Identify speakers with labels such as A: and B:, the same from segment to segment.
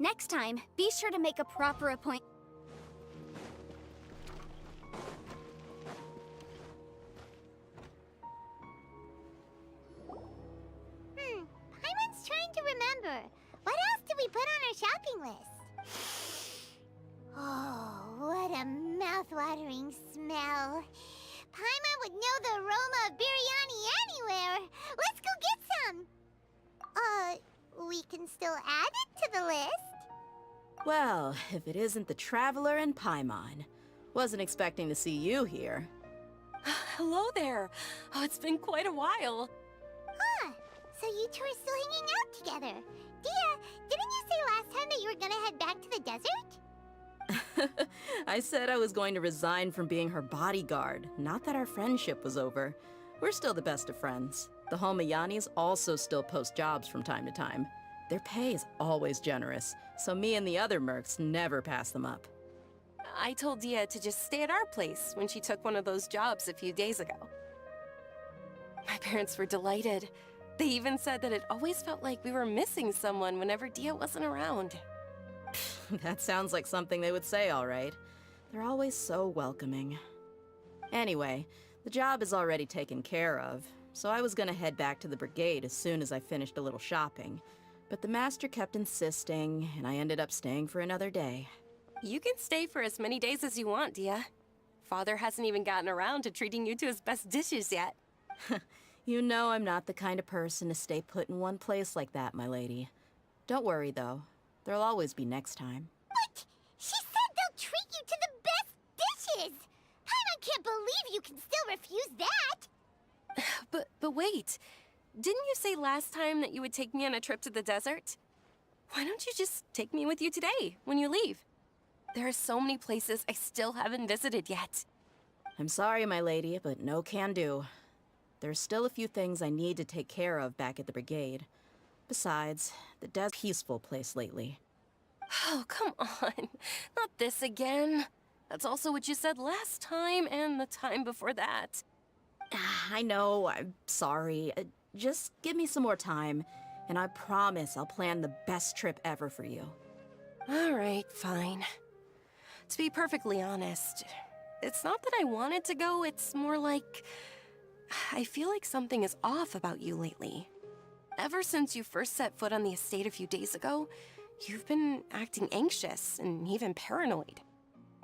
A: Next time, be sure to make a proper appointment.
B: Paimon's trying to remember. What else did we put on our shopping list? Oh, what a mouth-watering smell. Paimon would know the aroma of biryani anywhere. Let's go get some. We can still add it to the list.
C: Well, if it isn't the Traveler and Paimon. Wasn't expecting to see you here.
D: Hello there. Oh, it's been quite a while.
B: Huh. So you two are still hanging out together. Dia, didn't you say last time that you were gonna head back to the desert?
C: I said I was going to resign from being her bodyguard, not that our friendship was over. We're still the best of friends. The Homayanis also still post jobs from time to time. Their pay is always generous, so me and the other mercs never pass them up.
D: I told Dia to just stay at our place when she took one of those jobs a few days ago. My parents were delighted. They even said that it always felt like we were missing someone whenever Dia wasn't around.
C: That sounds like something they would say, all right. They're always so welcoming. Anyway, the job is already taken care of, so I was gonna head back to the brigade as soon as I finished a little shopping. But the master kept insisting, and I ended up staying for another day.
D: You can stay for as many days as you want, Dia. Father hasn't even gotten around to treating you to his best dishes yet.
C: You know I'm not the kind of person to stay put in one place like that, my lady. Don't worry, though. There'll always be next time.
B: What? She said they'll treat you to the best dishes! Paimon can't believe you can still refuse that!
D: But wait. Didn't you say last time that you would take me on a trip to the desert? Why don't you just take me with you today, when you leave? There are so many places I still haven't visited yet.
C: I'm sorry, my lady, but no can do. There's still a few things I need to take care of back at the brigade. Besides, the desert's a peaceful place lately.
D: Oh, come on. Not this again. That's also what you said last time and the time before that.
C: I know, I'm sorry. Just give me some more time, and I promise I'll plan the best trip ever for you.
D: All right, fine. To be perfectly honest, it's not that I wanted to go, it's more like I feel like something is off about you lately. Ever since you first set foot on the estate a few days ago, you've been acting anxious and even paranoid.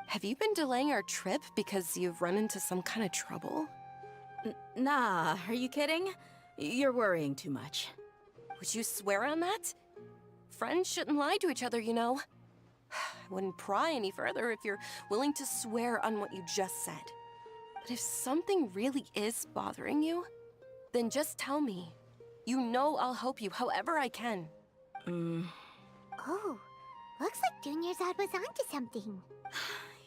D: Have you been delaying our trip because you've run into some kind of trouble?
C: Nah, are you kidding? You're worrying too much.
D: Would you swear on that? Friends shouldn't lie to each other, you know. I wouldn't pry any further if you're willing to swear on what you just said. But if something really is bothering you, then just tell me. You know I'll help you however I can.
B: Oh, looks like Dunyarzad was onto something.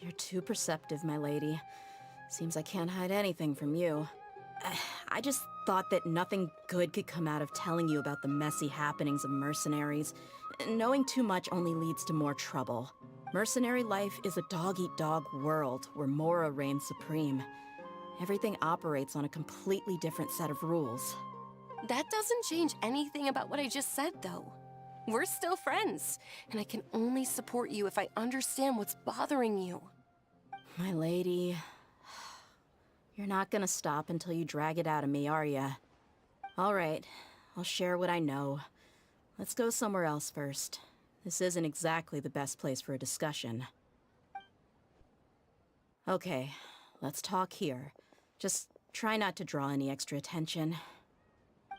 C: You're too perceptive, my lady. Seems I can't hide anything from you. I just thought that nothing good could come out of telling you about the messy happenings of mercenaries. Knowing too much only leads to more trouble. Mercenary life is a dog-eat-dog world where Mora reigns supreme. Everything operates on a completely different set of rules.
D: That doesn't change anything about what I just said, though. We're still friends, and I can only support you if I understand what's bothering you.
C: My lady, you're not gonna stop until you drag it out of me, are ya? All right, I'll share what I know. Let's go somewhere else first. This isn't exactly the best place for a discussion. Okay, let's talk here. Just try not to draw any extra attention.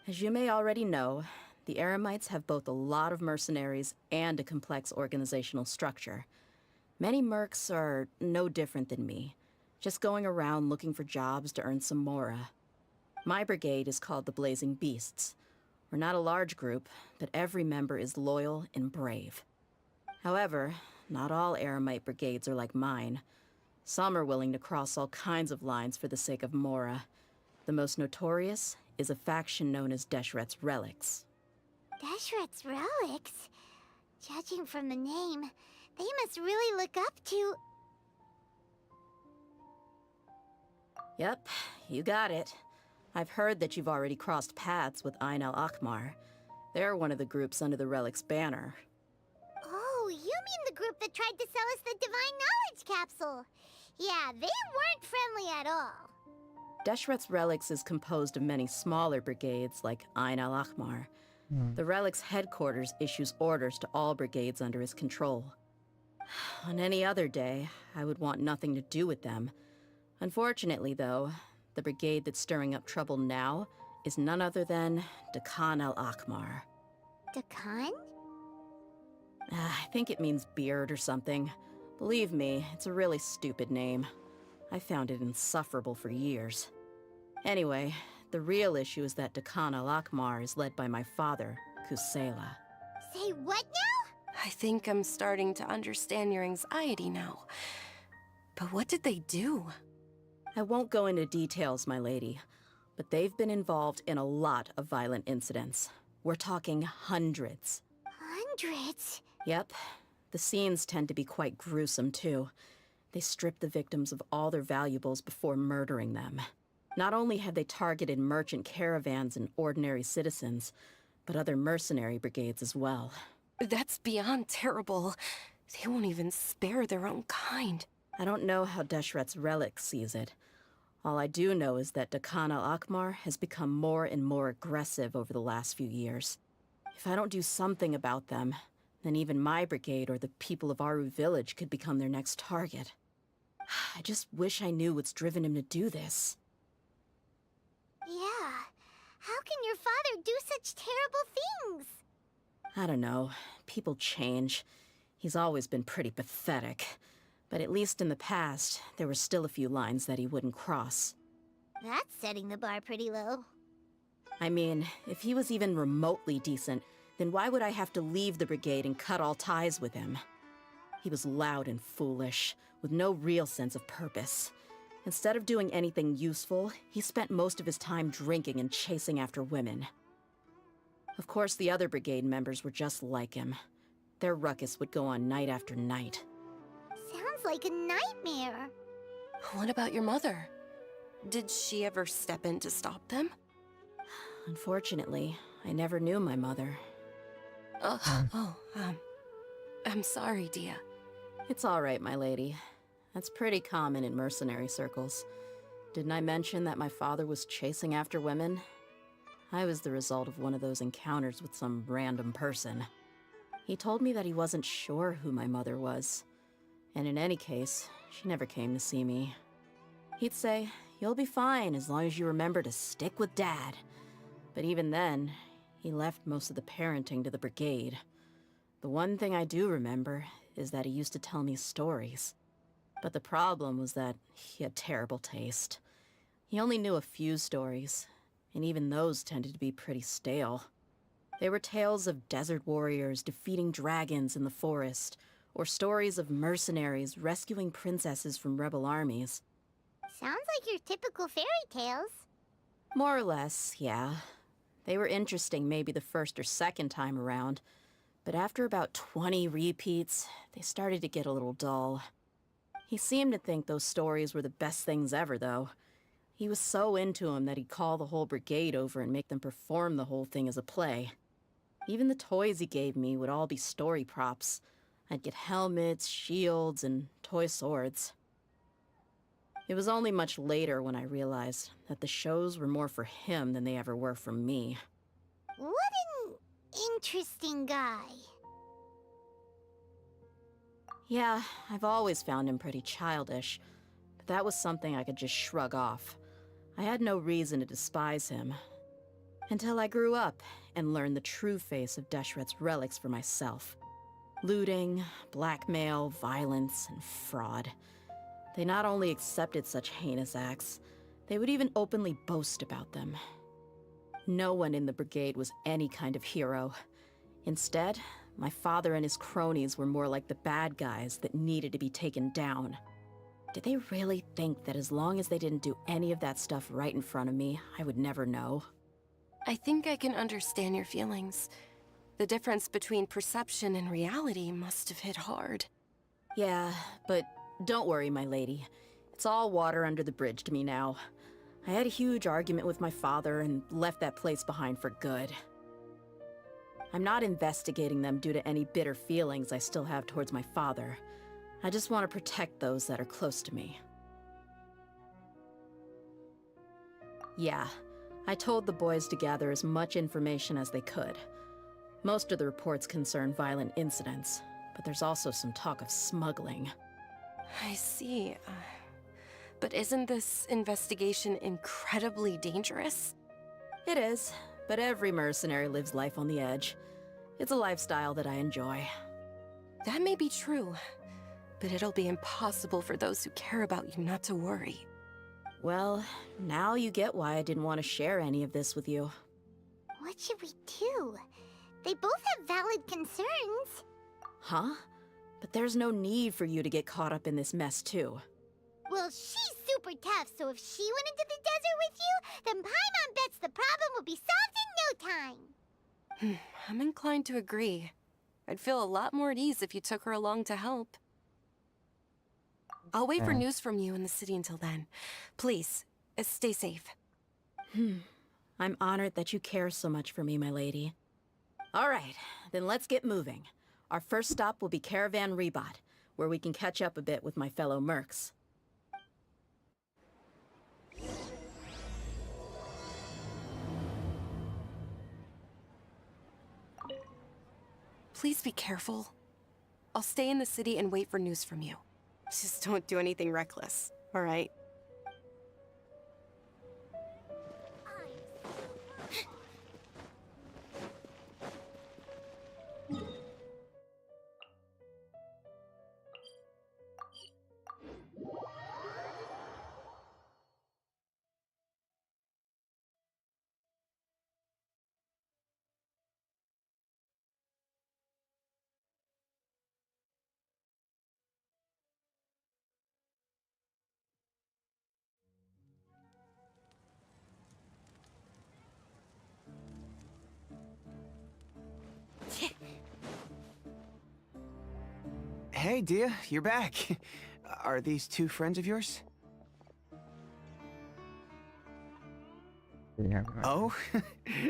C: As you may already know, the Eremites have both a lot of mercenaries and a complex organizational structure. Many mercs are no different than me, just going around looking for jobs to earn some mora. My brigade is called the Blazing Beasts. We're not a large group, but every member is loyal and brave. However, not all Eremite brigades are like mine. Some are willing to cross all kinds of lines for the sake of mora. The most notorious is a faction known as Deshret's Relics.
B: Deshret's Relics? Judging from the name, they must really look up to...
C: Yep, you got it. I've heard that you've already crossed paths with Ain al-Akmar. They're one of the groups under the Relic's banner.
B: Oh, mean the group that tried to sell us the Divine Knowledge Capsule. Yeah, they weren't friendly at all.
C: Deshret's Relics is composed of many smaller brigades like Ain al-Ahmar. The Relic's headquarters issues orders to all brigades under his control. On any other day, I would want nothing to do with them. Unfortunately, though, the brigade that's stirring up trouble now is none other than Dakan al-Ahmar.
B: Dakan?
C: I think it means beard or something. Believe me, it's a really stupid name. I found it insufferable for years. Anyway, the real issue is that Dakan al-Ahmar is led by my father, Kusela.
B: Say what now?
D: I think I'm starting to understand your anxiety now. But what did they do?
C: I won't go into details, my lady, but they've been involved in a lot of violent incidents. We're talking hundreds.
B: Hundreds?
C: Yep. The scenes tend to be quite gruesome, too. They strip the victims of all their valuables before murdering them. Not only have they targeted merchant caravans and ordinary citizens, but other mercenary brigades as well.
D: That's beyond terrible. They won't even spare their own kind.
C: I don't know how Deshret's Relic sees it. All I do know is that Dakan al-Ahmar has become more and more aggressive over the last few years. If I don't do something about them, then even my brigade or the people of Aru village could become their next target. I just wish I knew what's driven him to do this.
B: Yeah. How can your father do such terrible things?
C: I don't know. People change. He's always been pretty pathetic. But at least in the past, there were still a few lines that he wouldn't cross.
B: That's setting the bar pretty low.
C: I mean, if he was even remotely decent, then why would I have to leave the brigade and cut all ties with him? He was loud and foolish, with no real sense of purpose. Instead of doing anything useful, he spent most of his time drinking and chasing after women. Of course, the other brigade members were just like him. Their ruckus would go on night after night.
B: Sounds like a nightmare.
D: What about your mother? Did she ever step in to stop them?
C: Unfortunately, I never knew my mother.
D: I'm sorry, Dia.
C: It's all right, my lady. That's pretty common in mercenary circles. Didn't I mention that my father was chasing after women? I was the result of one of those encounters with some random person. He told me that he wasn't sure who my mother was. And in any case, she never came to see me. He'd say, "You'll be fine as long as you remember to stick with Dad." But even then, he left most of the parenting to the brigade. The one thing I do remember is that he used to tell me stories. But the problem was that he had terrible taste. He only knew a few stories, and even those tended to be pretty stale. They were tales of desert warriors defeating dragons in the forest, or stories of mercenaries rescuing princesses from rebel armies.
B: Sounds like your typical fairy tales.
C: More or less, yeah. They were interesting maybe the first or second time around, but after about 20 repeats, they started to get a little dull. He seemed to think those stories were the best things ever, though. He was so into them that he'd call the whole brigade over and make them perform the whole thing as a play. Even the toys he gave me would all be story props. I'd get helmets, shields, and toy swords. It was only much later when I realized that the shows were more for him than they ever were for me.
B: What an interesting guy.
C: Yeah, I've always found him pretty childish, but that was something I could just shrug off. I had no reason to despise him. Until I grew up and learned the true face of Deshret's Relics for myself. Looting, blackmail, violence, and fraud. They not only accepted such heinous acts, they would even openly boast about them. No one in the brigade was any kind of hero. Instead, my father and his cronies were more like the bad guys that needed to be taken down. Did they really think that as long as they didn't do any of that stuff right in front of me, I would never know?
D: I think I can understand your feelings. The difference between perception and reality must have hit hard.
C: Yeah, but don't worry, my lady. It's all water under the bridge to me now. I had a huge argument with my father and left that place behind for good. I'm not investigating them due to any bitter feelings I still have towards my father. I just want to protect those that are close to me. Yeah, I told the boys to gather as much information as they could. Most of the reports concern violent incidents, but there's also some talk of smuggling.
D: I see. But isn't this investigation incredibly dangerous?
C: It is, but every mercenary lives life on the edge. It's a lifestyle that I enjoy.
D: That may be true, but it'll be impossible for those who care about you not to worry.
C: Well, now you get why I didn't want to share any of this with you.
B: What should we do? They both have valid concerns.
C: Huh? But there's no need for you to get caught up in this mess, too.
B: Well, she's super tough, so if she went into the desert with you, then Paimon bets the problem will be solved in no time.
D: I'm inclined to agree. I'd feel a lot more at ease if you took her along to help. I'll wait for news from you in the city until then. Please, stay safe.
C: I'm honored that you care so much for me, my lady. All right, then let's get moving. Our first stop will be Caravan Rebot, where we can catch up a bit with my fellow mercs.
D: Please be careful. I'll stay in the city and wait for news from you. Just don't do anything reckless, all right?
E: Hey, Dia, you're back. Are these two friends of yours?
F: Yeah.
E: Oh,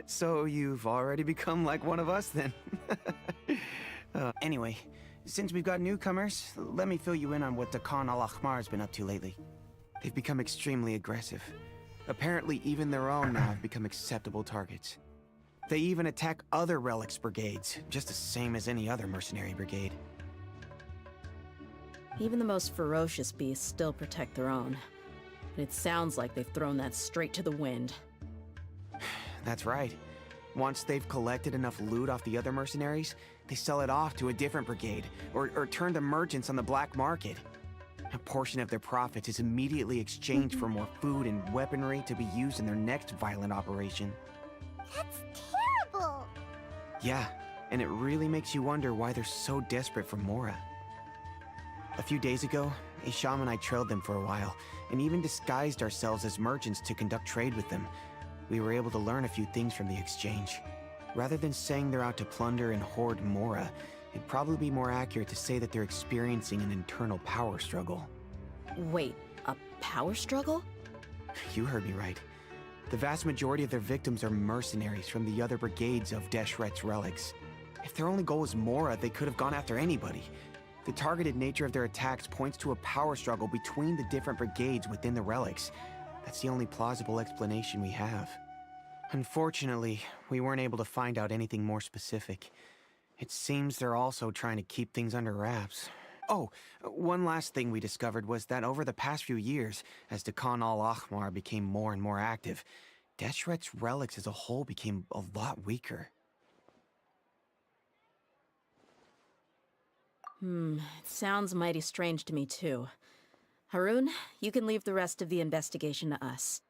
E: so you've already become like one of us then. Anyway, since we've got newcomers, let me fill you in on what Dakan al-Ahmar's been up to lately. They've become extremely aggressive. Apparently even their own now have become acceptable targets. They even attack other relics brigades, just the same as any other mercenary brigade.
C: Even the most ferocious beasts still protect their own. But it sounds like they've thrown that straight to the wind.
E: That's right. Once they've collected enough loot off the other mercenaries, they sell it off to a different brigade, or turn to merchants on the black market. A portion of their profits is immediately exchanged for more food and weaponry to be used in their next violent operation.
B: That's terrible.
E: Yeah, and it really makes you wonder why they're so desperate for Mora. A few days ago, Isham and I trailed them for a while, and even disguised ourselves as merchants to conduct trade with them. We were able to learn a few things from the exchange. Rather than saying they're out to plunder and hoard Mora, it'd probably be more accurate to say that they're experiencing an internal power struggle.
C: Wait, a power struggle?
E: You heard me right. The vast majority of their victims are mercenaries from the other brigades of Deshret's relics. If their only goal was Mora, they could have gone after anybody. The targeted nature of their attacks points to a power struggle between the different brigades within the relics. That's the only plausible explanation we have. Unfortunately, we weren't able to find out anything more specific. It seems they're also trying to keep things under wraps. Oh, one last thing we discovered was that over the past few years, as Dakan al-Ahmar became more and more active, Deshret's relics as a whole became a lot weaker.
C: It sounds mighty strange to me too. Harun, you can leave the rest of the investigation to us.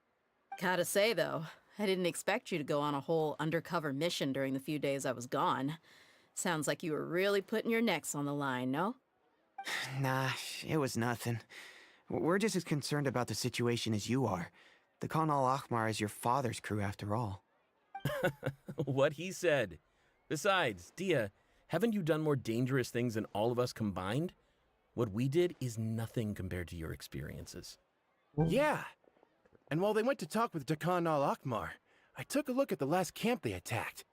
C: Gotta say though, I didn't expect you to go on a whole undercover mission during the few days I was gone. Sounds like you were really putting your necks on the line, no?
E: Nah, it was nothing. We're just as concerned about the situation as you are. The Khan al-Ahmar is your father's crew after all.
G: What he said. Besides, Dia, haven't you done more dangerous things than all of us combined? What we did is nothing compared to your experiences.
H: Yeah. And while they went to talk with Dakan al-Akmar, I took a look at the last camp they attacked.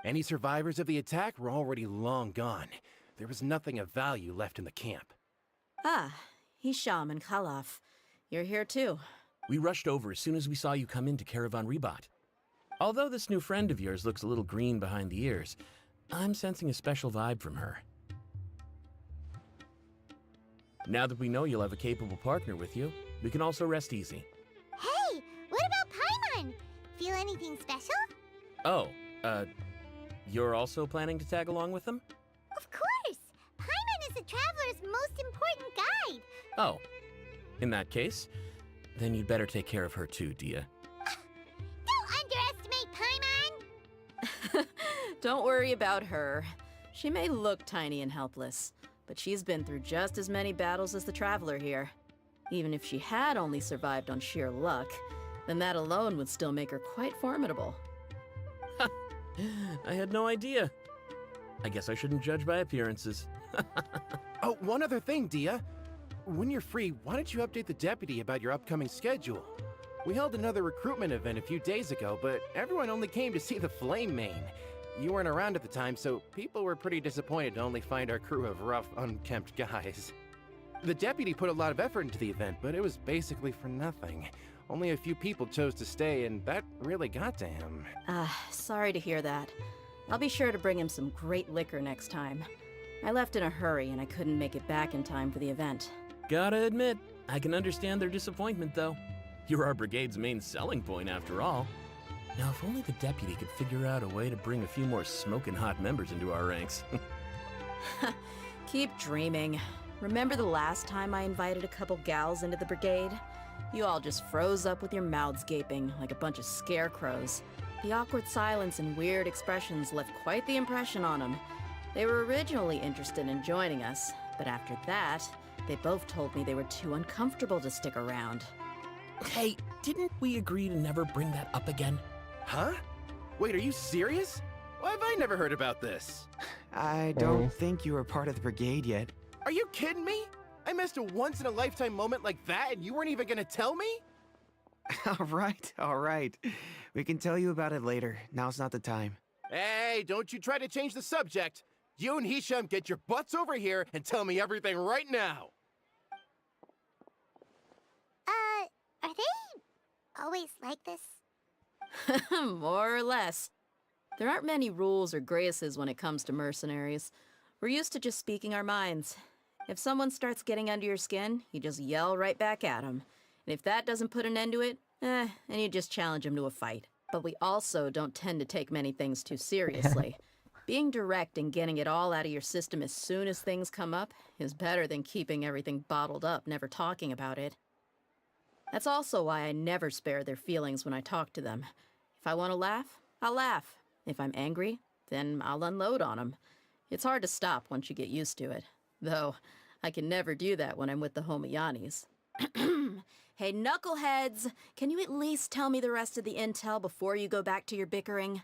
F: Any survivors of the attack were already long gone. There was nothing of value left in the camp.
C: Ah, Hisham and Khalaf. You're here too.
G: We rushed over as soon as we saw you come into Caravan Rebat. Although this new friend of yours looks a little green behind the ears, I'm sensing a special vibe from her. Now that we know you'll have a capable partner with you, we can also rest easy.
B: Hey, what about Paimon? Feel anything special?
G: Oh, you're also planning to tag along with them?
B: Of course! Paimon is the traveler's most important guide!
G: Oh, in that case, then you'd better take care of her too, Dia.
B: Don't underestimate Paimon!
C: Don't worry about her. She may look tiny and helpless, but she's been through just as many battles as the traveler here. Even if she had only survived on sheer luck, then that alone would still make her quite formidable.
G: I had no idea. I guess I shouldn't judge by appearances.
F: Oh, one other thing, Dia. When you're free, why don't you update the deputy about your upcoming schedule? We held another recruitment event a few days ago, but everyone only came to see the Flame Main. You weren't around at the time, so people were pretty disappointed to only find our crew of rough, unkempt guys. The deputy put a lot of effort into the event, but it was basically for nothing. Only a few people chose to stay, and that really got to him.
C: Sorry to hear that. I'll be sure to bring him some great liquor next time. I left in a hurry and I couldn't make it back in time for the event.
G: Gotta admit, I can understand their disappointment, though. You're our brigade's main selling point, after all. Now, if only the deputy could figure out a way to bring a few more smoking hot members into our ranks.
C: Keep dreaming. Remember the last time I invited a couple gals into the brigade? You all just froze up with your mouths gaping like a bunch of scarecrows. The awkward silence and weird expressions left quite the impression on them. They were originally interested in joining us, but after that, they both told me they were too uncomfortable to stick around.
G: Hey, didn't we agree to never bring that up again?
F: Huh? Wait, are you serious? Why have I never heard about this?
E: I don't think you were part of the brigade yet.
F: Are you kidding me? I missed a once-in-a-lifetime moment like that and you weren't even gonna tell me?
E: All right. We can tell you about it later. Now's not the time.
F: Hey, don't you try to change the subject. You and Hisham get your butts over here and tell me everything right now.
B: Are they always like this?
C: More or less. There aren't many rules or graces when it comes to mercenaries. We're used to just speaking our minds. If someone starts getting under your skin, you just yell right back at them. And if that doesn't put an end to it, then you just challenge them to a fight. But we also don't tend to take many things too seriously. Being direct and getting it all out of your system as soon as things come up is better than keeping everything bottled up, never talking about it. That's also why I never spare their feelings when I talk to them. If I want to laugh, I'll laugh. If I'm angry, then I'll unload on them. It's hard to stop once you get used to it. Though, I can never do that when I'm with the Homiyanis. Hey, knuckleheads! Can you at least tell me the rest of the intel before you go back to your bickering?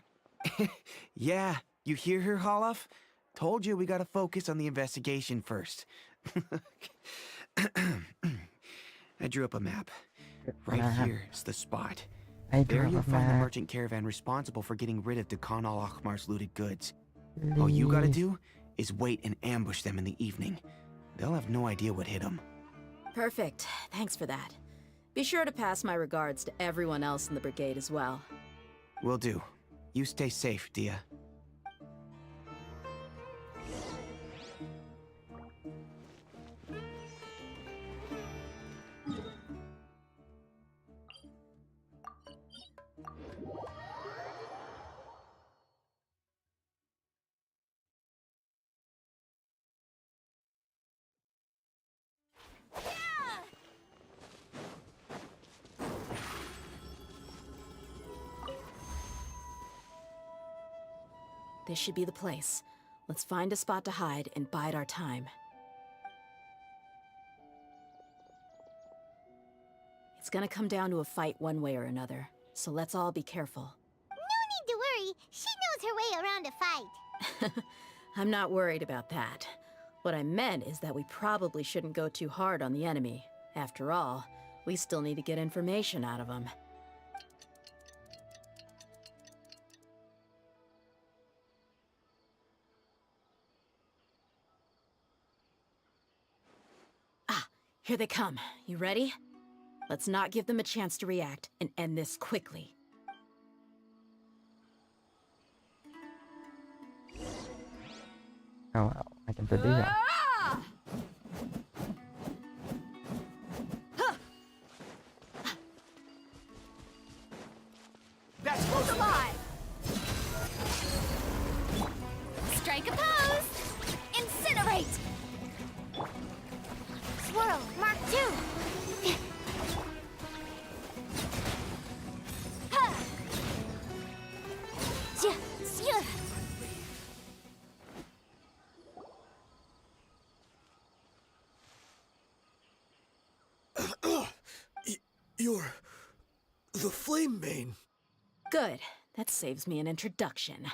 E: Yeah, you hear her, Holloff? Told you we gotta focus on the investigation first. I drew up a map. Right here is the spot. There you'll find the merchant caravan responsible for getting rid of Dakan al-Akhmar's looted goods. All you gotta do is wait and ambush them in the evening. They'll have no idea what hit them.
C: Perfect. Thanks for that. Be sure to pass my regards to everyone else in the brigade as well.
E: Will do. You stay safe, Dia.
C: This should be the place. Let's find a spot to hide and bide our time. It's gonna come down to a fight one way or another, so let's all be careful.
B: No need to worry. She knows her way around a fight.
C: I'm not worried about that. What I meant is that we probably shouldn't go too hard on the enemy. After all, we still need to get information out of them. Here they come. You ready? Let's not give them a chance to react and end this quickly.
H: Oh, macam sedih tak?
E: That's close enough.
A: Strike a pose! Incinerate!
B: Swirl, Mark 2.
I: You're the Flame Main.
C: Good. That saves me an introduction.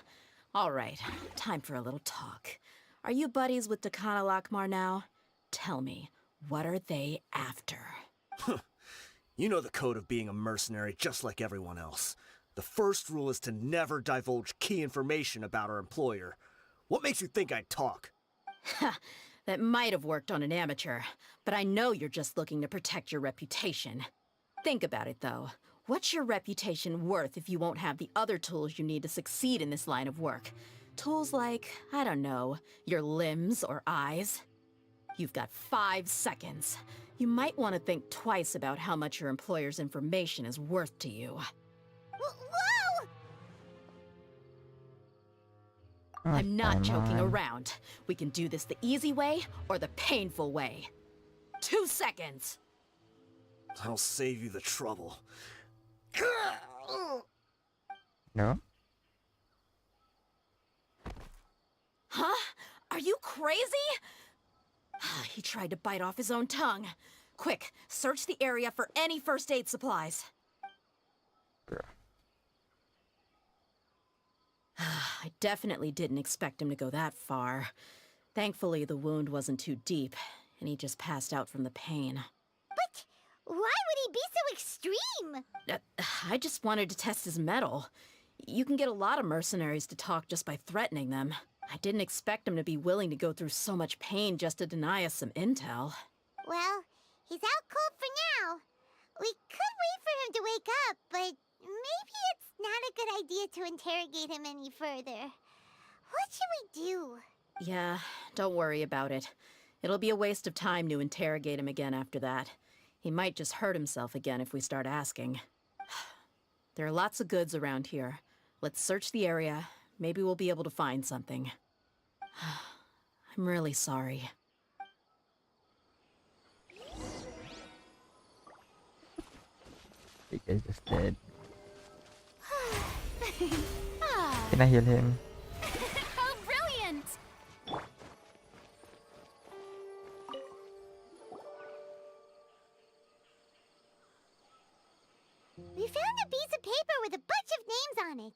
C: All right, time for a little talk. Are you buddies with Dakana Lakmar now? Tell me, what are they after?
I: You know the code of being a mercenary just like everyone else. The first rule is to never divulge key information about our employer. What makes you think I'd talk?
C: That might have worked on an amateur, but I know you're just looking to protect your reputation. Think about it, though. What's your reputation worth if you won't have the other tools you need to succeed in this line of work? Tools like, I don't know, your limbs or eyes? You've got 5 seconds. You might want to think twice about how much your employer's information is worth to you.
B: Whoa!
C: I'm not joking around. We can do this the easy way or the painful way. 2 seconds!
I: I'll save you the trouble.
H: No?
C: Huh? Are you crazy? He tried to bite off his own tongue. Quick, search the area for any first aid supplies. I definitely didn't expect him to go that far. Thankfully, the wound wasn't too deep, and he just passed out from the pain.
B: But why would he be so extreme?
C: I just wanted to test his mettle. You can get a lot of mercenaries to talk just by threatening them. I didn't expect him to be willing to go through so much pain just to deny us some intel.
B: Well, he's out cold for now. We could wait for him to wake up, but maybe it's not a good idea to interrogate him any further. What should we do?
C: Yeah, don't worry about it. It'll be a waste of time to interrogate him again after that. He might just hurt himself again if we start asking. There are lots of goods around here. Let's search the area. Maybe we'll be able to find something. I'm really sorry.
H: He is just dead. Can I heal him?
A: How brilliant!
B: We found a piece of paper with a bunch of names on it.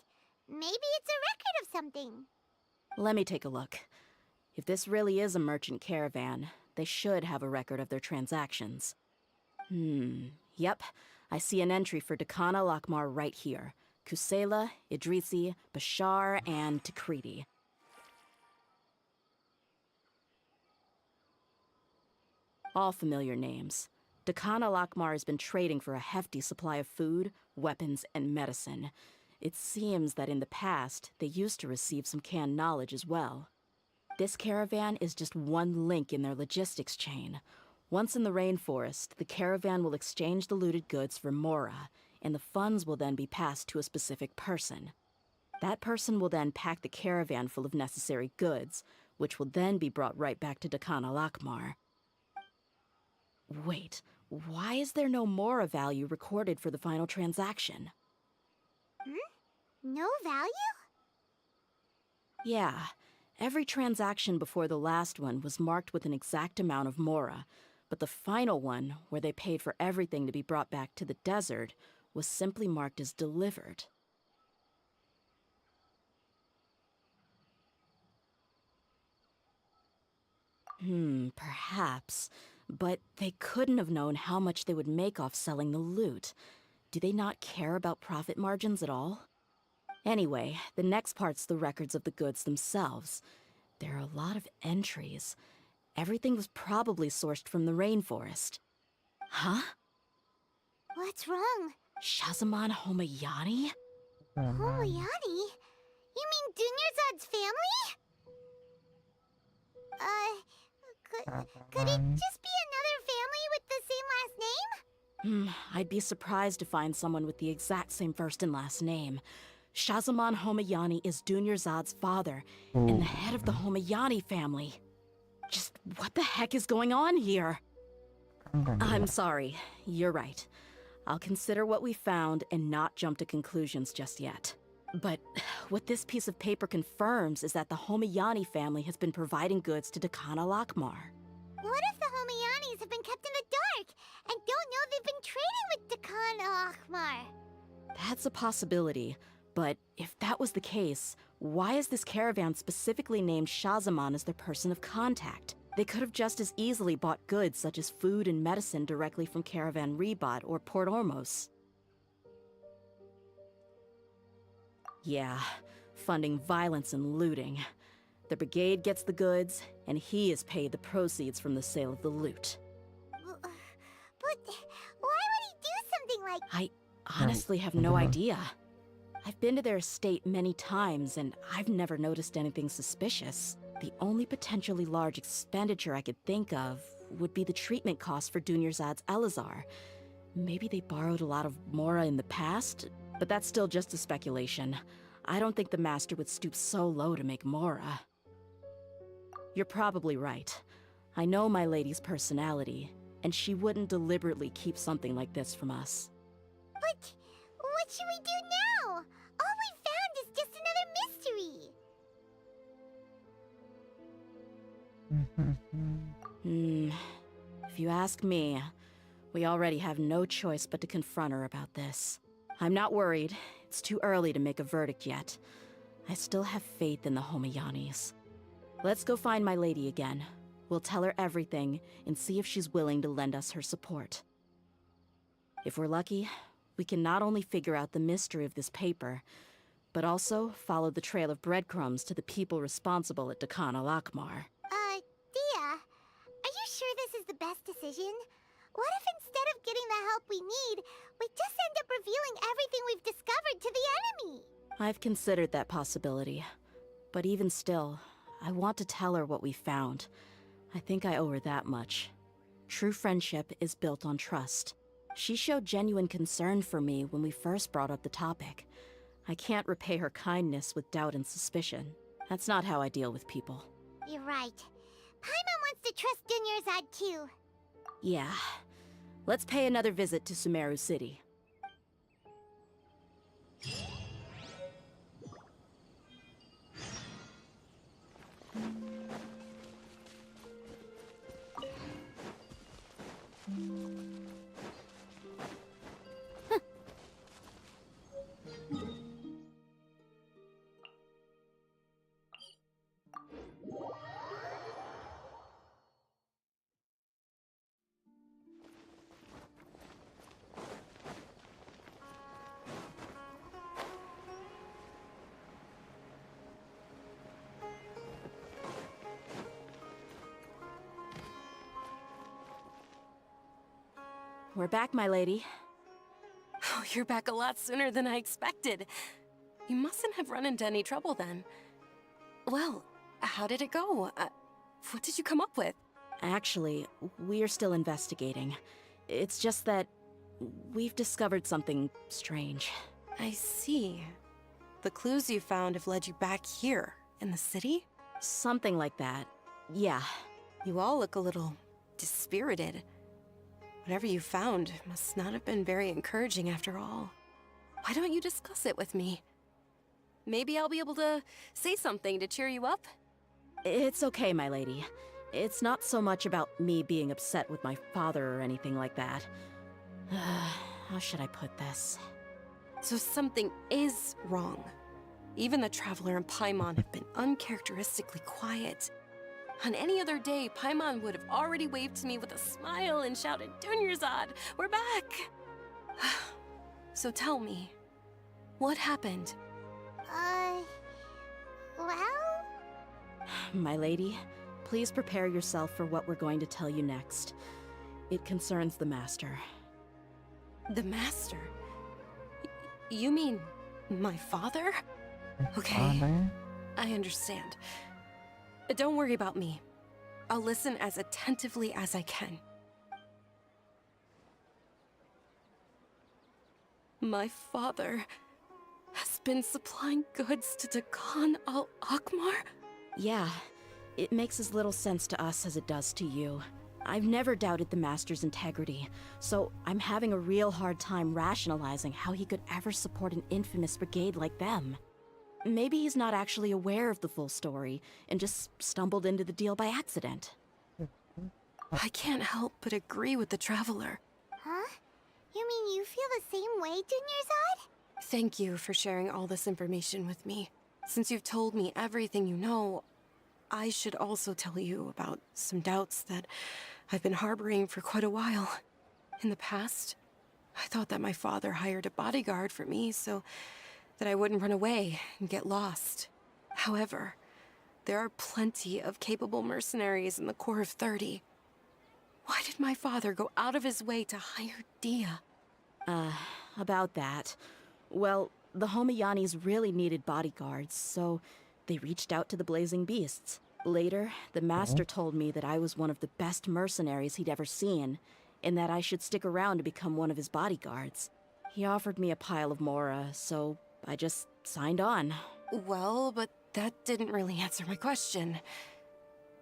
B: Maybe it's a record of something.
C: Let me take a look. If this really is a merchant caravan, they should have a record of their transactions. Yep. I see an entry for Dakana Lakmar right here. Kusela, Idrisi, Bashar, and Takriti. All familiar names. Dakana Lakmar has been trading for a hefty supply of food, weapons, and medicine. It seems that in the past, they used to receive some canned knowledge as well. This caravan is just one link in their logistics chain. Once in the rainforest, the caravan will exchange the looted goods for Mora, and the funds will then be passed to a specific person. That person will then pack the caravan full of necessary goods, which will then be brought right back to Dakana Lakmar. Wait, why is there no Mora value recorded for the final transaction?
B: No value?
C: Yeah, every transaction before the last one was marked with an exact amount of Mora, but the final one, where they paid for everything to be brought back to the desert, was simply marked as delivered. Perhaps. But they couldn't have known how much they would make off selling the loot. Do they not care about profit margins at all? Anyway, the next part's the records of the goods themselves. There are a lot of entries. Everything was probably sourced from the rainforest. Huh?
B: What's wrong?
C: Shazamon Homayani?
B: Homayani? You mean Dunyarzad's family? Could it just be another family with the same last name?
C: I'd be surprised to find someone with the exact same first and last name. Shazamon Homayani is Dunyarzad's father, and the head of the Homayani family. Just what the heck is going on here? I'm sorry, you're right. I'll consider what we found and not jump to conclusions just yet. But what this piece of paper confirms is that the Homayani family has been providing goods to Dakana Lakmar.
B: What if the Homayanis have been kept in the dark and don't know they've been trading with Dakana Akhmar?
C: That's a possibility, but if that was the case, why is this caravan specifically named Shazamon as their person of contact? They could have just as easily bought goods such as food and medicine directly from Caravan Rebat or Port Ormos. Yeah, funding violence and looting. The brigade gets the goods, and he is paid the proceeds from the sale of the loot.
B: But why would he do something like...
C: I honestly have no idea. I've been to their estate many times, and I've never noticed anything suspicious. The only potentially large expenditure I could think of would be the treatment costs for Dunyarzad's Elazar. Maybe they borrowed a lot of Mora in the past, but that's still just a speculation. I don't think the Master would stoop so low to make Mora. You're probably right. I know my lady's personality, and she wouldn't deliberately keep something like this from us.
B: But what should we do now? All we found is just another mystery.
C: If you ask me, we already have no choice but to confront her about this. I'm not worried. It's too early to make a verdict yet. I still have faith in the Homayanis. Let's go find my lady again. We'll tell her everything and see if she's willing to lend us her support. If we're lucky, we can not only figure out the mystery of this paper, but also follow the trail of breadcrumbs to the people responsible at Dakana Lakmar.
B: Dia, are you sure this is the best decision? What if instead of getting the help we need, we just end up revealing everything we've discovered to the enemy?
C: I've considered that possibility. But even still, I want to tell her what we found. I think I owe her that much. True friendship is built on trust. She showed genuine concern for me when we first brought up the topic. I can't repay her kindness with doubt and suspicion. That's not how I deal with people.
B: You're right. Paimon wants to trust Dunyarzad too.
C: Yeah. Let's pay another visit to Sumeru City. We're back, my lady.
D: Oh, you're back a lot sooner than I expected. You mustn't have run into any trouble then. Well, how did it go? What did you come up with?
C: Actually, we're still investigating. It's just that we've discovered something strange.
D: I see. The clues you found have led you back here, in the city?
C: Something like that. Yeah.
D: You all look a little dispirited. Whatever you found must not have been very encouraging after all. Why don't you discuss it with me? Maybe I'll be able to say something to cheer you up?
C: It's okay, my lady. It's not so much about me being upset with my father or anything like that. How should I put this?
D: So something is wrong. Even the Traveler and Paimon have been uncharacteristically quiet. On any other day, Paimon would have already waved to me with a smile and shouted, "Dunyarzad, we're back!" So tell me, what happened?
B: Well?
C: My lady, please prepare yourself for what we're going to tell you next. It concerns the Master.
D: The Master? You mean my father? Okay,
H: Father?
D: I understand. Don't worry about me. I'll listen as attentively as I can. My father has been supplying goods to Dakan al-Akmar?
C: Yeah, it makes as little sense to us as it does to you. I've never doubted the Master's integrity, so I'm having a real hard time rationalizing how he could ever support an infamous brigade like them. Maybe he's not actually aware of the full story and just stumbled into the deal by accident.
D: I can't help but agree with the Traveler.
B: Huh? You mean you feel the same way, Dunyarzad?
D: Thank you for sharing all this information with me. Since you've told me everything you know, I should also tell you about some doubts that I've been harboring for quite a while. In the past, I thought that my father hired a bodyguard for me so that I wouldn't run away and get lost. However, there are plenty of capable mercenaries in the Corps of 30. Why did my father go out of his way to hire Dia?
C: About that. Well, the Homayanis really needed bodyguards, so they reached out to the Blazing Beasts. Later, the Master told me that I was one of the best mercenaries he'd ever seen, and that I should stick around to become one of his bodyguards. He offered me a pile of Mora, so I just signed on.
D: Well, but that didn't really answer my question.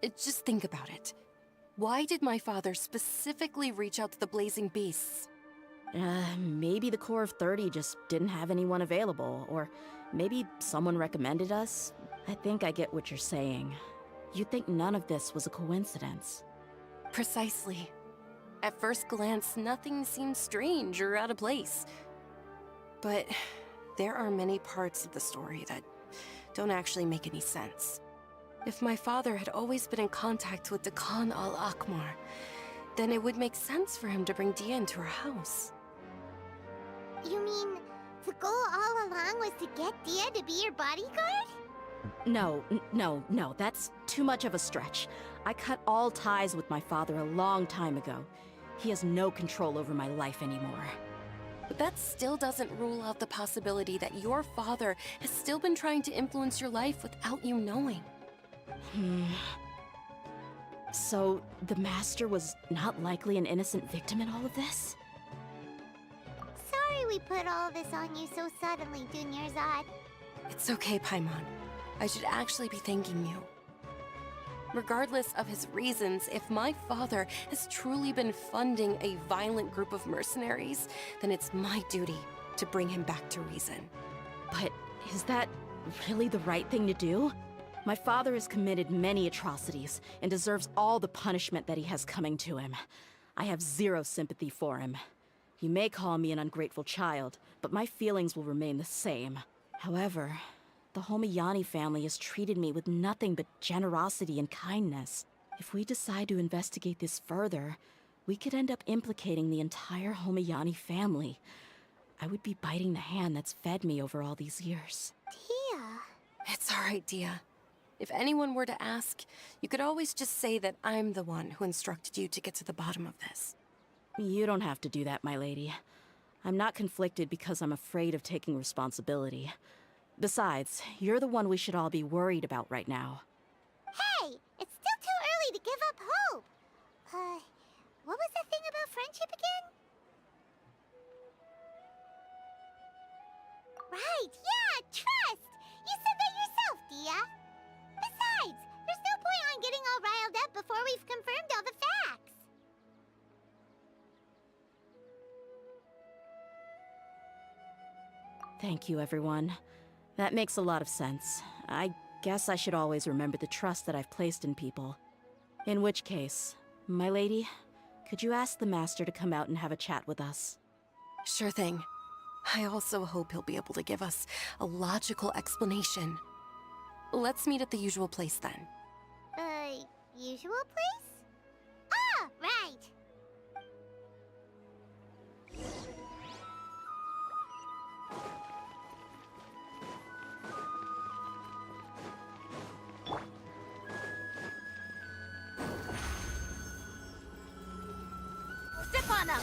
D: Just think about it. Why did my father specifically reach out to the Blazing Beasts?
C: Maybe the Corps of 30 just didn't have anyone available, or maybe someone recommended us. I think I get what you're saying. You'd think none of this was a coincidence.
D: Precisely. At first glance, nothing seems strange or out of place. But there are many parts of the story that don't actually make any sense. If my father had always been in contact with Dakan al-Akmar, then it would make sense for him to bring Dia into our house.
B: You mean the goal all along was to get Dia to be your bodyguard?
C: No, that's too much of a stretch. I cut all ties with my father a long time ago. He has no control over my life anymore.
D: But that still doesn't rule out the possibility that your father has still been trying to influence your life without you knowing.
C: So, the Master was not likely an innocent victim in all of this?
B: Sorry we put all this on you so suddenly, Dunyarzad.
D: It's okay, Paimon. I should actually be thanking you. Regardless of his reasons, if my father has truly been funding a violent group of mercenaries, then it's my duty to bring him back to reason.
C: But is that really the right thing to do? My father has committed many atrocities and deserves all the punishment that he has coming to him. I have zero sympathy for him. You may call me an ungrateful child, but my feelings will remain the same. However, the Homayani family has treated me with nothing but generosity and kindness. If we decide to investigate this further, we could end up implicating the entire Homayani family. I would be biting the hand that's fed me over all these years.
B: Dia.
D: It's all right, Dia. If anyone were to ask, you could always just say that I'm the one who instructed you to get to the bottom of this.
C: You don't have to do that, my lady. I'm not conflicted because I'm afraid of taking responsibility. Besides, you're the one we should all be worried about right now.
B: Hey, it's still too early to give up hope. What was the thing about friendship again? Right, yeah, trust! You said that yourself, Dia. Besides, there's no point on getting all riled up before we've confirmed all the facts.
C: Thank you, everyone. That makes a lot of sense. I guess I should always remember the trust that I've placed in people. In which case, my lady, could you ask the Master to come out and have a chat with us?
D: Sure thing. I also hope he'll be able to give us a logical explanation. Let's meet at the usual place then.
B: Usual place? Ah, right.
A: on up!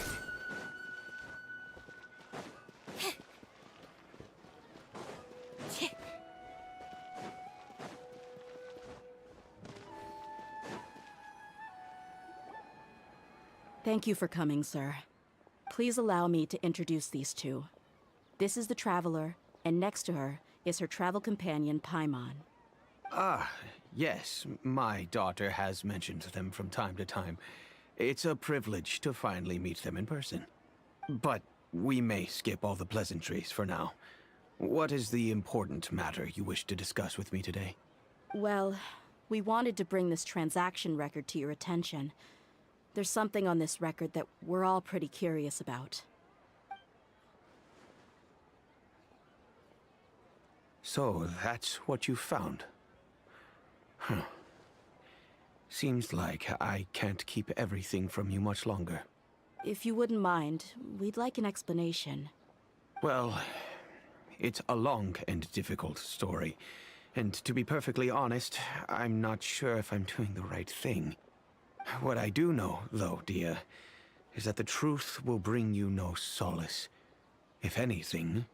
C: Thank you for coming, sir. Please allow me to introduce these two. This is the Traveler, and next to her is her travel companion, Paimon.
E: Ah, yes, my daughter has mentioned them from time to time. It's a privilege to finally meet them in person. But we may skip all the pleasantries for now. What is the important matter you wish to discuss with me today?
C: Well, we wanted to bring this transaction record to your attention. There's something on this record that we're all pretty curious about.
E: So, that's what you found? Huh. Seems like I can't keep everything from you much longer.
C: If you wouldn't mind, we'd like an explanation.
E: Well, it's a long and difficult story. And to be perfectly honest, I'm not sure if I'm doing the right thing. What I do know, though, Dia, is that the truth will bring you no solace. If anything,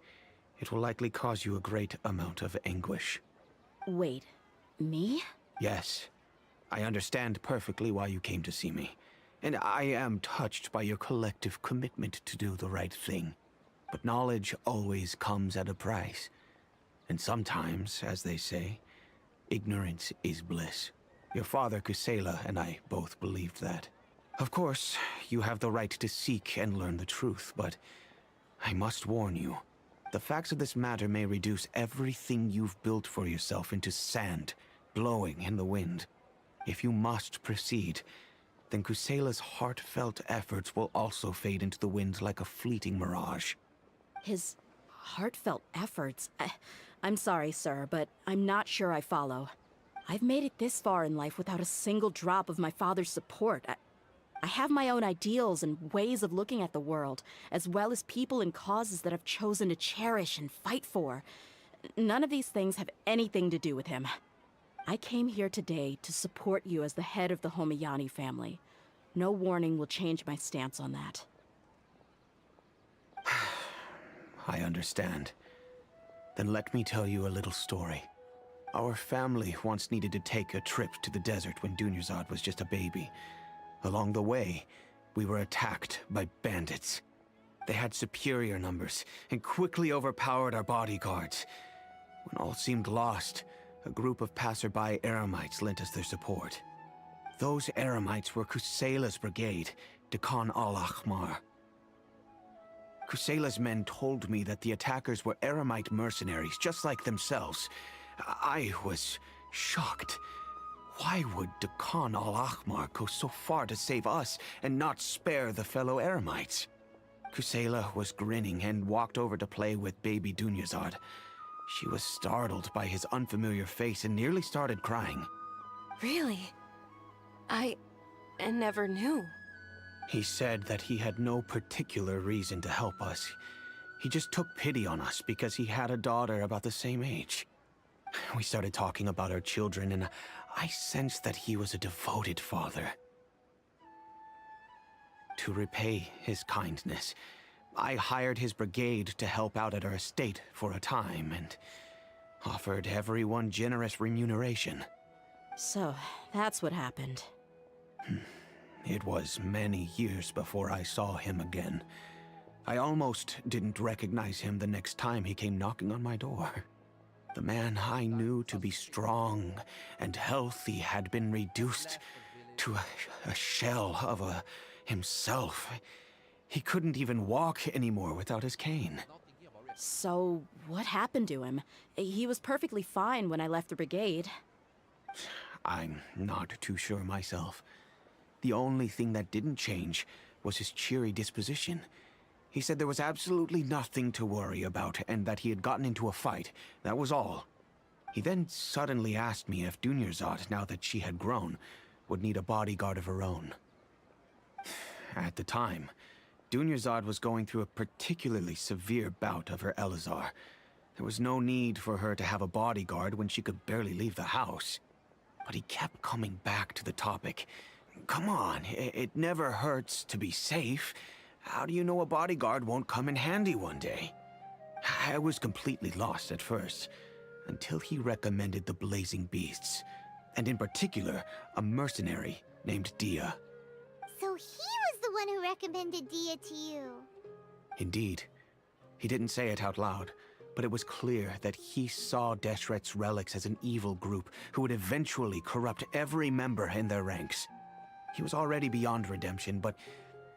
E: it will likely cause you a great amount of anguish.
C: Wait, me?
E: Yes. I understand perfectly why you came to see me. And I am touched by your collective commitment to do the right thing. But knowledge always comes at a price. And sometimes, as they say, ignorance is bliss. Your father, Kusela, and I both believed that. Of course, you have the right to seek and learn the truth, but I must warn you. The facts of this matter may reduce everything you've built for yourself into sand, blowing in the wind. If you must proceed, then Kusela's heartfelt efforts will also fade into the wind like a fleeting mirage.
C: His heartfelt efforts? I'm sorry, sir, but I'm not sure I follow. I've made it this far in life without a single drop of my father's support. I have my own ideals and ways of looking at the world, as well as people and causes that I've chosen to cherish and fight for. None of these things have anything to do with him. I came here today to support you as the head of the Homayani family. No warning will change my stance on that.
E: I understand. Then let me tell you a little story. Our family once needed to take a trip to the desert when Dunyarzad was just a baby. Along the way, we were attacked by bandits. They had superior numbers and quickly overpowered our bodyguards. When all seemed lost, a group of passerby Eremites lent us their support. Those Eremites were Kusela's brigade, Dekan al-Ahmar. Kusela's men told me that the attackers were Eremite mercenaries, just like themselves. I was shocked. Why would Dekan al-Ahmar go so far to save us and not spare the fellow Eremites? Kusela was grinning and walked over to play with baby Dunyarzad. She was startled by his unfamiliar face and nearly started crying.
D: Really? I never knew.
E: He said that he had no particular reason to help us. He just took pity on us because he had a daughter about the same age. We started talking about our children, and I sensed that he was a devoted father. To repay his kindness, I hired his brigade to help out at our estate for a time, and offered everyone generous remuneration.
C: So, that's what happened.
E: It was many years before I saw him again. I almost didn't recognize him the next time he came knocking on my door. The man I knew to be strong and healthy had been reduced to a shell of himself. He couldn't even walk anymore without his cane.
C: So, what happened to him? He was perfectly fine when I left the brigade.
E: I'm not too sure myself. The only thing that didn't change was his cheery disposition. He said there was absolutely nothing to worry about and that he had gotten into a fight. That was all. He then suddenly asked me if Dunyarzad, now that she had grown, would need a bodyguard of her own. At the time, Dunyarzad was going through a particularly severe bout of her Elazar. There was no need for her to have a bodyguard when she could barely leave the house. But he kept coming back to the topic, Come on, it never hurts to be safe. How do you know a bodyguard won't come in handy one day? I was completely lost at first, until he recommended the Blazing Beasts, and in particular, a mercenary named Dia.
B: So he was the one who recommended Dia to you.
E: Indeed. He didn't say it out loud, but it was clear that he saw Deshret's relics as an evil group who would eventually corrupt every member in their ranks. He was already beyond redemption, but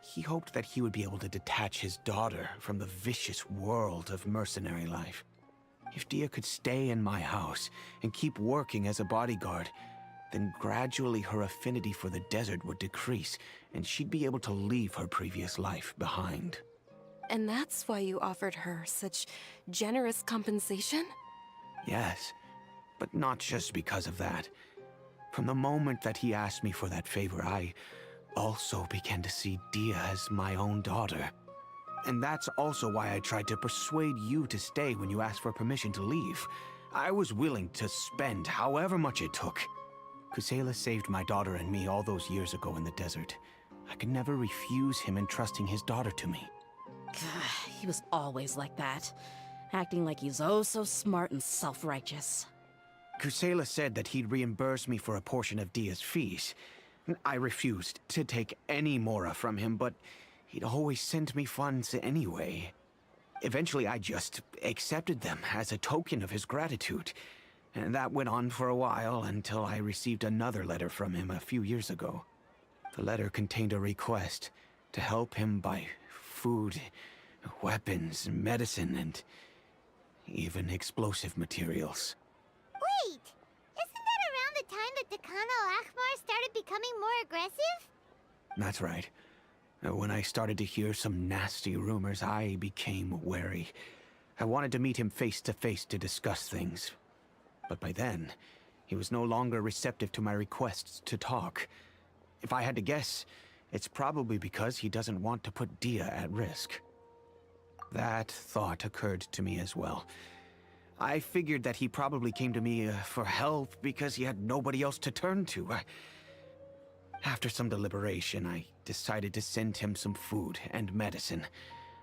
E: he hoped that he would be able to detach his daughter from the vicious world of mercenary life. If Dia could stay in my house and keep working as a bodyguard, then gradually her affinity for the desert would decrease, and she'd be able to leave her previous life behind.
D: And that's why you offered her such generous compensation?
E: Yes, but not just because of that. From the moment that he asked me for that favor, I also began to see Dia as my own daughter. And that's also why I tried to persuade you to stay when you asked for permission to leave. I was willing to spend however much it took. Kusela saved my daughter and me all those years ago in the desert. I could never refuse him entrusting his daughter to me.
C: He was always like that, acting like he's oh so smart and self-righteous.
E: Kusela said that he'd reimburse me for a portion of Dia's fees. I refused to take any mora from him, but he'd always sent me funds anyway. Eventually, I just accepted them as a token of his gratitude. And that went on for a while until I received another letter from him a few years ago. The letter contained a request to help him buy food, weapons, medicine, and even explosive materials.
B: Wait! Isn't that around the time that Dekan al-Akhmar started becoming more aggressive?
E: That's right. When I started to hear some nasty rumors, I became wary. I wanted to meet him face to face to discuss things. But by then, he was no longer receptive to my requests to talk. If I had to guess, it's probably because he doesn't want to put Dia at risk. That thought occurred to me as well. I figured that he probably came to me for help because he had nobody else to turn to. After some deliberation, I decided to send him some food and medicine.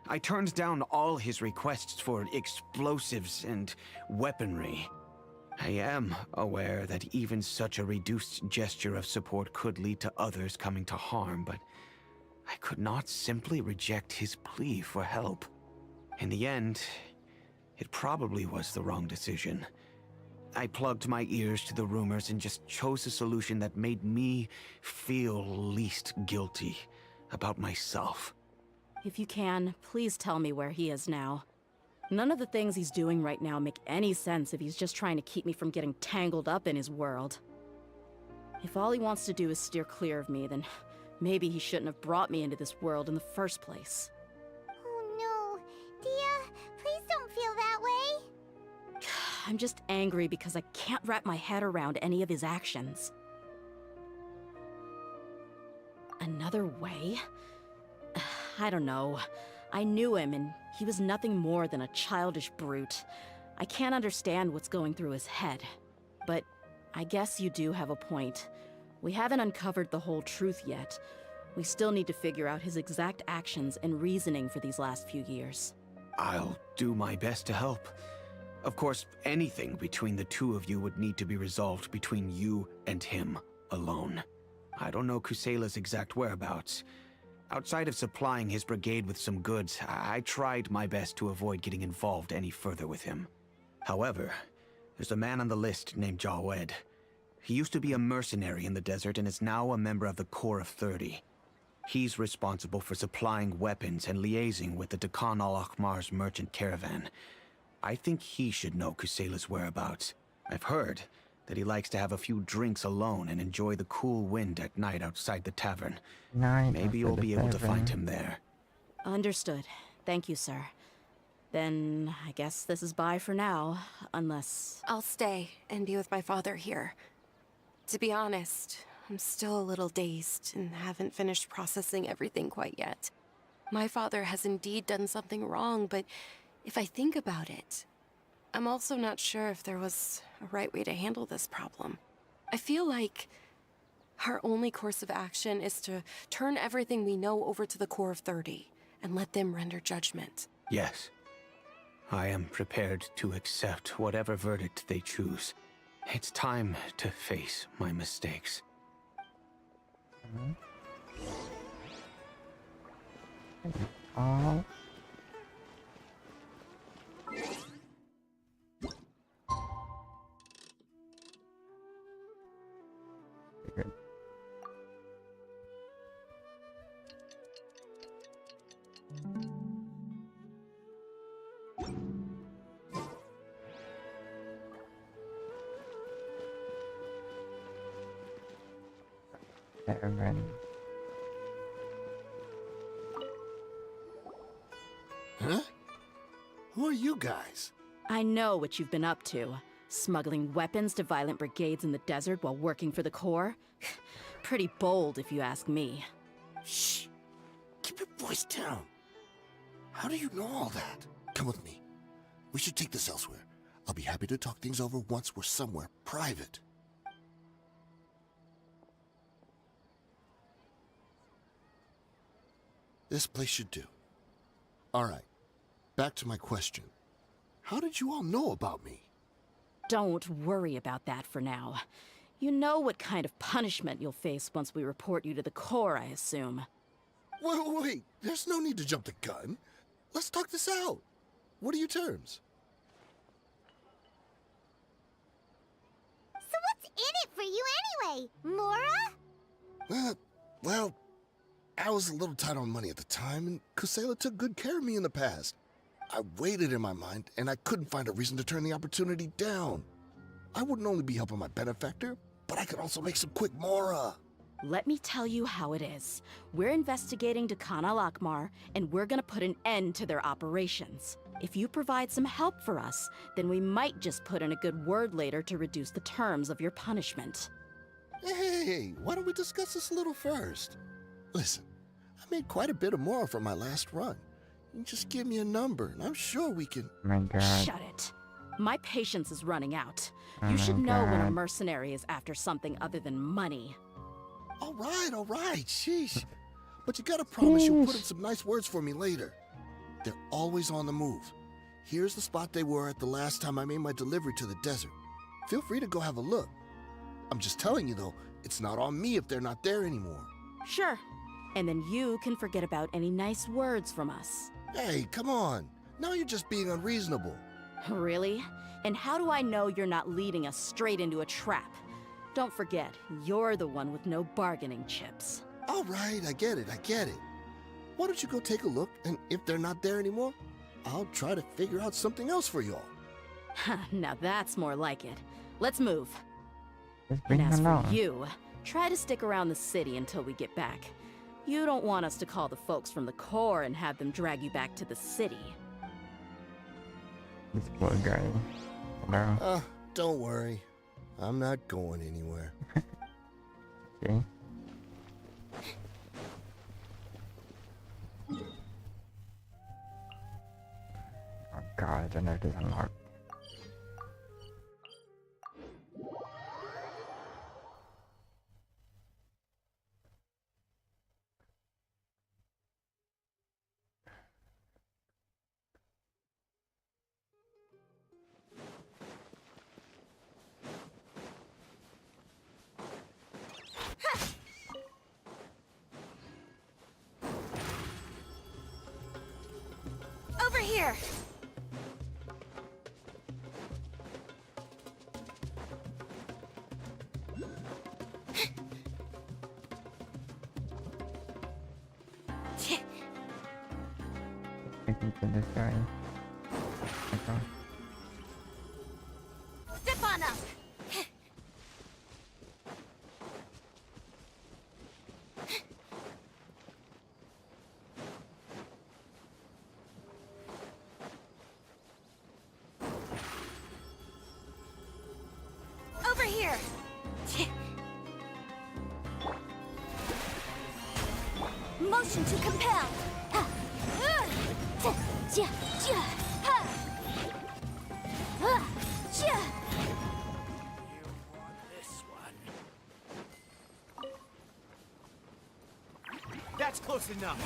E: I turned down all his requests for explosives and weaponry. I am aware that even such a reduced gesture of support could lead to others coming to harm, but I could not simply reject his plea for help. In the end, it probably was the wrong decision. I plugged my ears to the rumors and just chose a solution that made me feel least guilty about myself.
C: If you can, please tell me where he is now. None of the things he's doing right now make any sense if he's just trying to keep me from getting tangled up in his world. If all he wants to do is steer clear of me, then maybe he shouldn't have brought me into this world in the first place.
B: Oh no. Dia, please don't feel that way.
C: I'm just angry because I can't wrap my head around any of his actions. Another way? I don't know. I knew him, and he was nothing more than a childish brute. I can't understand what's going through his head. But I guess you do have a point. We haven't uncovered the whole truth yet. We still need to figure out his exact actions and reasoning for these last few years.
E: I'll do my best to help. Of course, anything between the two of you would need to be resolved between you and him alone. I don't know Kusela's exact whereabouts. Outside of supplying his brigade with some goods, I tried my best to avoid getting involved any further with him. However, there's a man on the list named Jawed. He used to be a mercenary in the desert and is now a member of the Corps of 30. He's responsible for supplying weapons and liaising with the Dekan al-Akhmar's merchant caravan. I think he should know Kusela's whereabouts. I've heard that he likes to have a few drinks alone and enjoy the cool wind at night outside the tavern. Maybe you'll be able to find him there.
C: Understood. Thank you, sir. Then I guess this is bye for now, unless...
D: I'll stay and be with my father here. To be honest, I'm still a little dazed and haven't finished processing everything quite yet. My father has indeed done something wrong, but if I think about it, I'm also not sure if there was a right way to handle this problem. I feel like Our only course of action is to turn everything we know over to the Core of 30 and let them render judgment.
E: Yes. I am prepared to accept whatever verdict they choose. It's time to face my mistakes.
H: Oh. Good. Seven.
J: Huh? Who are you guys?
C: I know what you've been up to. Smuggling weapons to violent brigades in the desert while working for the Corps? Pretty bold, if you ask me.
J: Shh! Keep your voice down. How do you know all that? Come with me. We should take this elsewhere. I'll be happy to talk things over once we're somewhere private. This place should do. All right. Back to my question. How did you all know about me?
C: Don't worry about that for now. You know what kind of punishment you'll face once we report you to the Corps, I assume.
J: Wait. There's no need to jump the gun. Let's talk this out. What are your terms?
B: So what's in it for you anyway, Mora?
J: Well, I was a little tight on money at the time, and Kusela took good care of me in the past. I weighed it in my mind, and I couldn't find a reason to turn the opportunity down. I wouldn't only be helping my benefactor, but I could also make some quick Mora.
C: Let me tell you how it is. We're investigating Khan al-Akmar, and we're gonna put an end to their operations. If you provide some help for us, then we might just put in a good word later to reduce the terms of your punishment.
J: Hey, why don't we discuss this a little first? Listen, I made quite a bit of Mora from my last run. You just give me a number, and I'm sure we can...
H: My god.
C: Shut it. My patience is running out.
H: Oh
C: You should
H: my
C: know when a
H: God.
C: mercenary is after something other than money.
J: All right, sheesh. But you gotta promise you'll put in some nice words for me later. They're always on the move. Here's the spot they were at the last time I made my delivery to the desert. Feel free to go have a look. I'm just telling you though, it's not on me if they're not there anymore.
C: Sure. And then you can forget about any nice words from us.
J: Hey, come on. Now you're just being unreasonable.
C: Really? And how do I know you're not leading us straight into a trap? Don't forget, you're the one with no bargaining chips.
J: All right, I get it. Why don't you go take a look, and if they're not there anymore, I'll try to figure out something else for y'all.
C: Now that's more like it. Let's move.
H: Just bring
C: And as
H: him
C: for
H: along.
C: you, try to stick around the city until we get back. You don't want us to call the folks from the Corps and have them drag you back to the city.
H: This poor guy. Hello.
J: Don't worry. I'm not going anywhere.
H: Okay. Oh god, I know it is unlocked.
A: Over here!
H: Taking to this guy. Okay.
A: Step on up! Over here! Motion to compel!
I: That's close enough.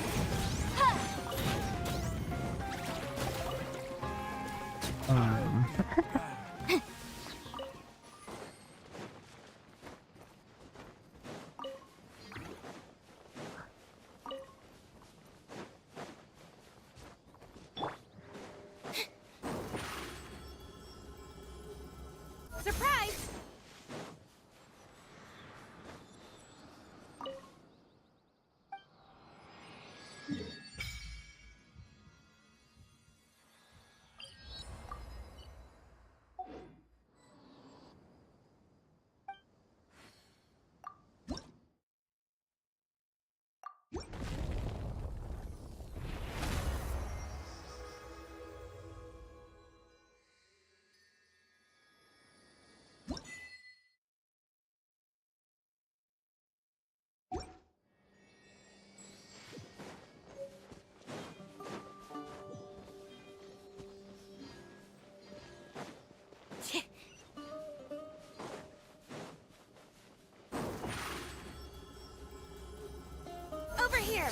A: Surprise! Over here!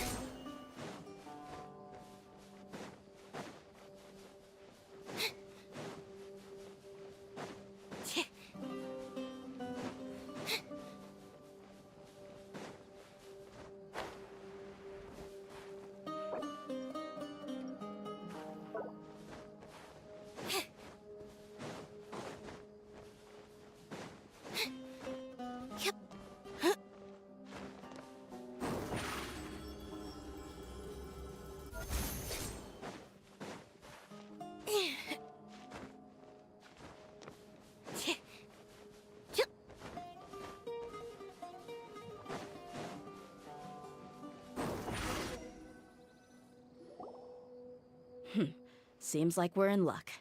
C: Seems like we're in luck.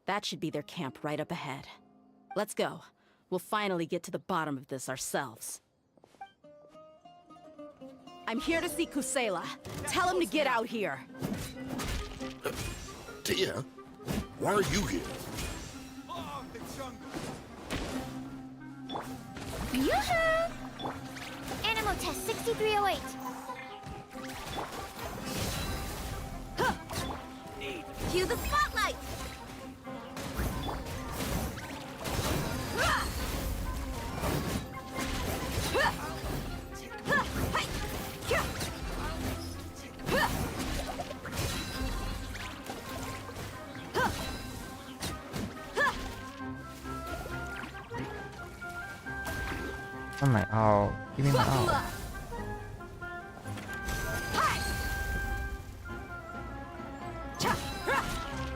C: That should be their camp right up ahead. Let's go. We'll finally get to the bottom of this ourselves. I'm here to see Kusela. Tell him to get out here.
J: Tia, why are you here?
B: Yoo-hoo! Animal test 6308.
A: Cue the spotlight!
H: Oh my ult. Give me my ult.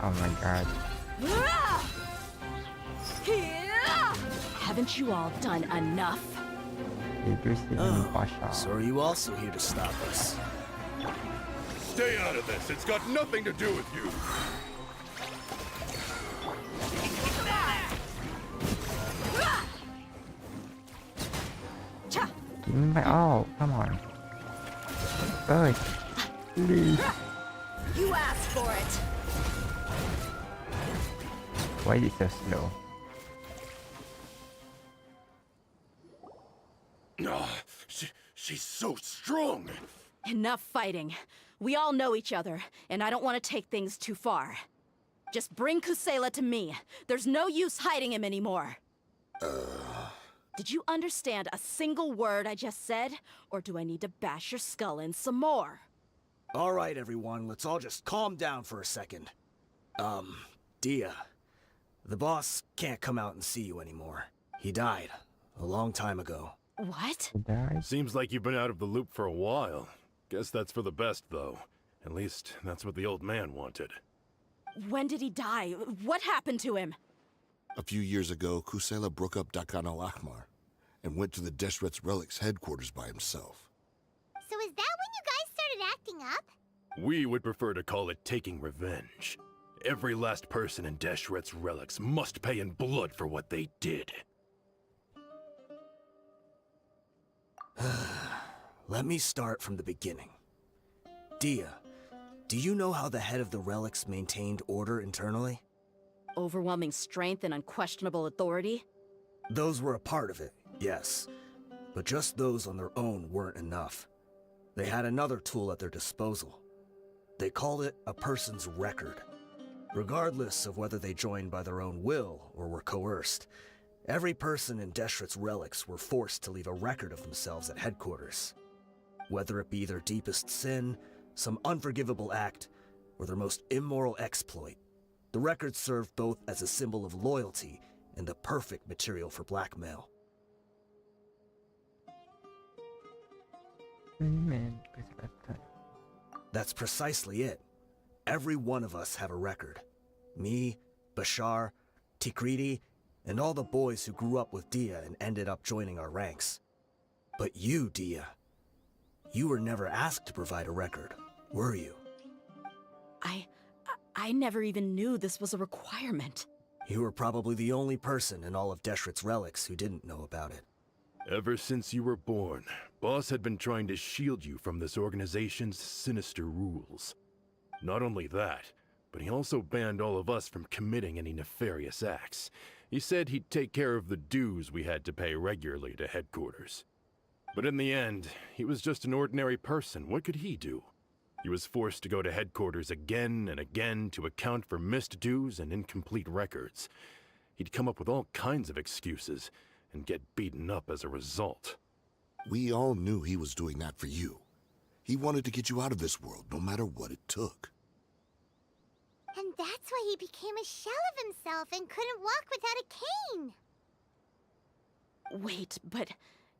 H: Oh my god.
C: Haven't you all done enough?
H: Did you see me wash out?
I: So are you also here to stop us?
K: Stay out of this. It's got nothing to do with you.
H: Give me my ult. Come on. Good. Please.
C: You asked for it.
H: Why is it so slow?
K: Oh, she's so strong.
C: Enough fighting. We all know each other, and I don't want to take things too far. Just bring Kusela to me. There's no use hiding him anymore. Did you understand a single word I just said? Or do I need to bash your skull in some more?
I: All right, everyone, let's all just calm down for a second. Dia, the boss can't come out and see you anymore. He died a long time ago.
C: What?
H: Did I?
K: Seems like you've been out of the loop for a while. Guess that's for the best, though. At least, that's what the old man wanted.
C: When did he die? What happened to him?
J: A few years ago, Kusela broke up Dakan al-Ahmar and went to the Deshret's Relics headquarters by himself.
B: So is that when you guys started acting up?
K: We would prefer to call it taking revenge. Every last person in Deshret's Relics must pay in blood for what they did.
I: Let me start from the beginning. Dia, do you know how the head of the Relics maintained order internally?
C: Overwhelming strength and unquestionable authority?
I: Those were a part of it, yes. But just those on their own weren't enough. They had another tool at their disposal. They called it a person's record. Regardless of whether they joined by their own will or were coerced, every person in Deshret's relics were forced to leave a record of themselves at headquarters. Whether it be their deepest sin, some unforgivable act, or their most immoral exploit, the records served both as a symbol of loyalty and the perfect material for blackmail. That's precisely it. Every one of us have a record. Me, Bashar, Tikriti, and all the boys who grew up with Dia and ended up joining our ranks. But you, Dia, you were never asked to provide a record, were you?
C: I never even knew this was a requirement.
I: You were probably the only person in all of Deshret's relics who didn't know about it.
K: Ever since you were born, Boss had been trying to shield you from this organization's sinister rules. Not only that, but he also banned all of us from committing any nefarious acts. He said he'd take care of the dues we had to pay regularly to headquarters. But in the end, he was just an ordinary person. What could he do? He was forced to go to headquarters again and again to account for missed dues and incomplete records. He'd come up with all kinds of excuses and get beaten up as a result.
J: We all knew he was doing that for you. He wanted to get you out of this world, no matter what it took.
B: And that's why he became a shell of himself and couldn't walk without a cane.
C: Wait, but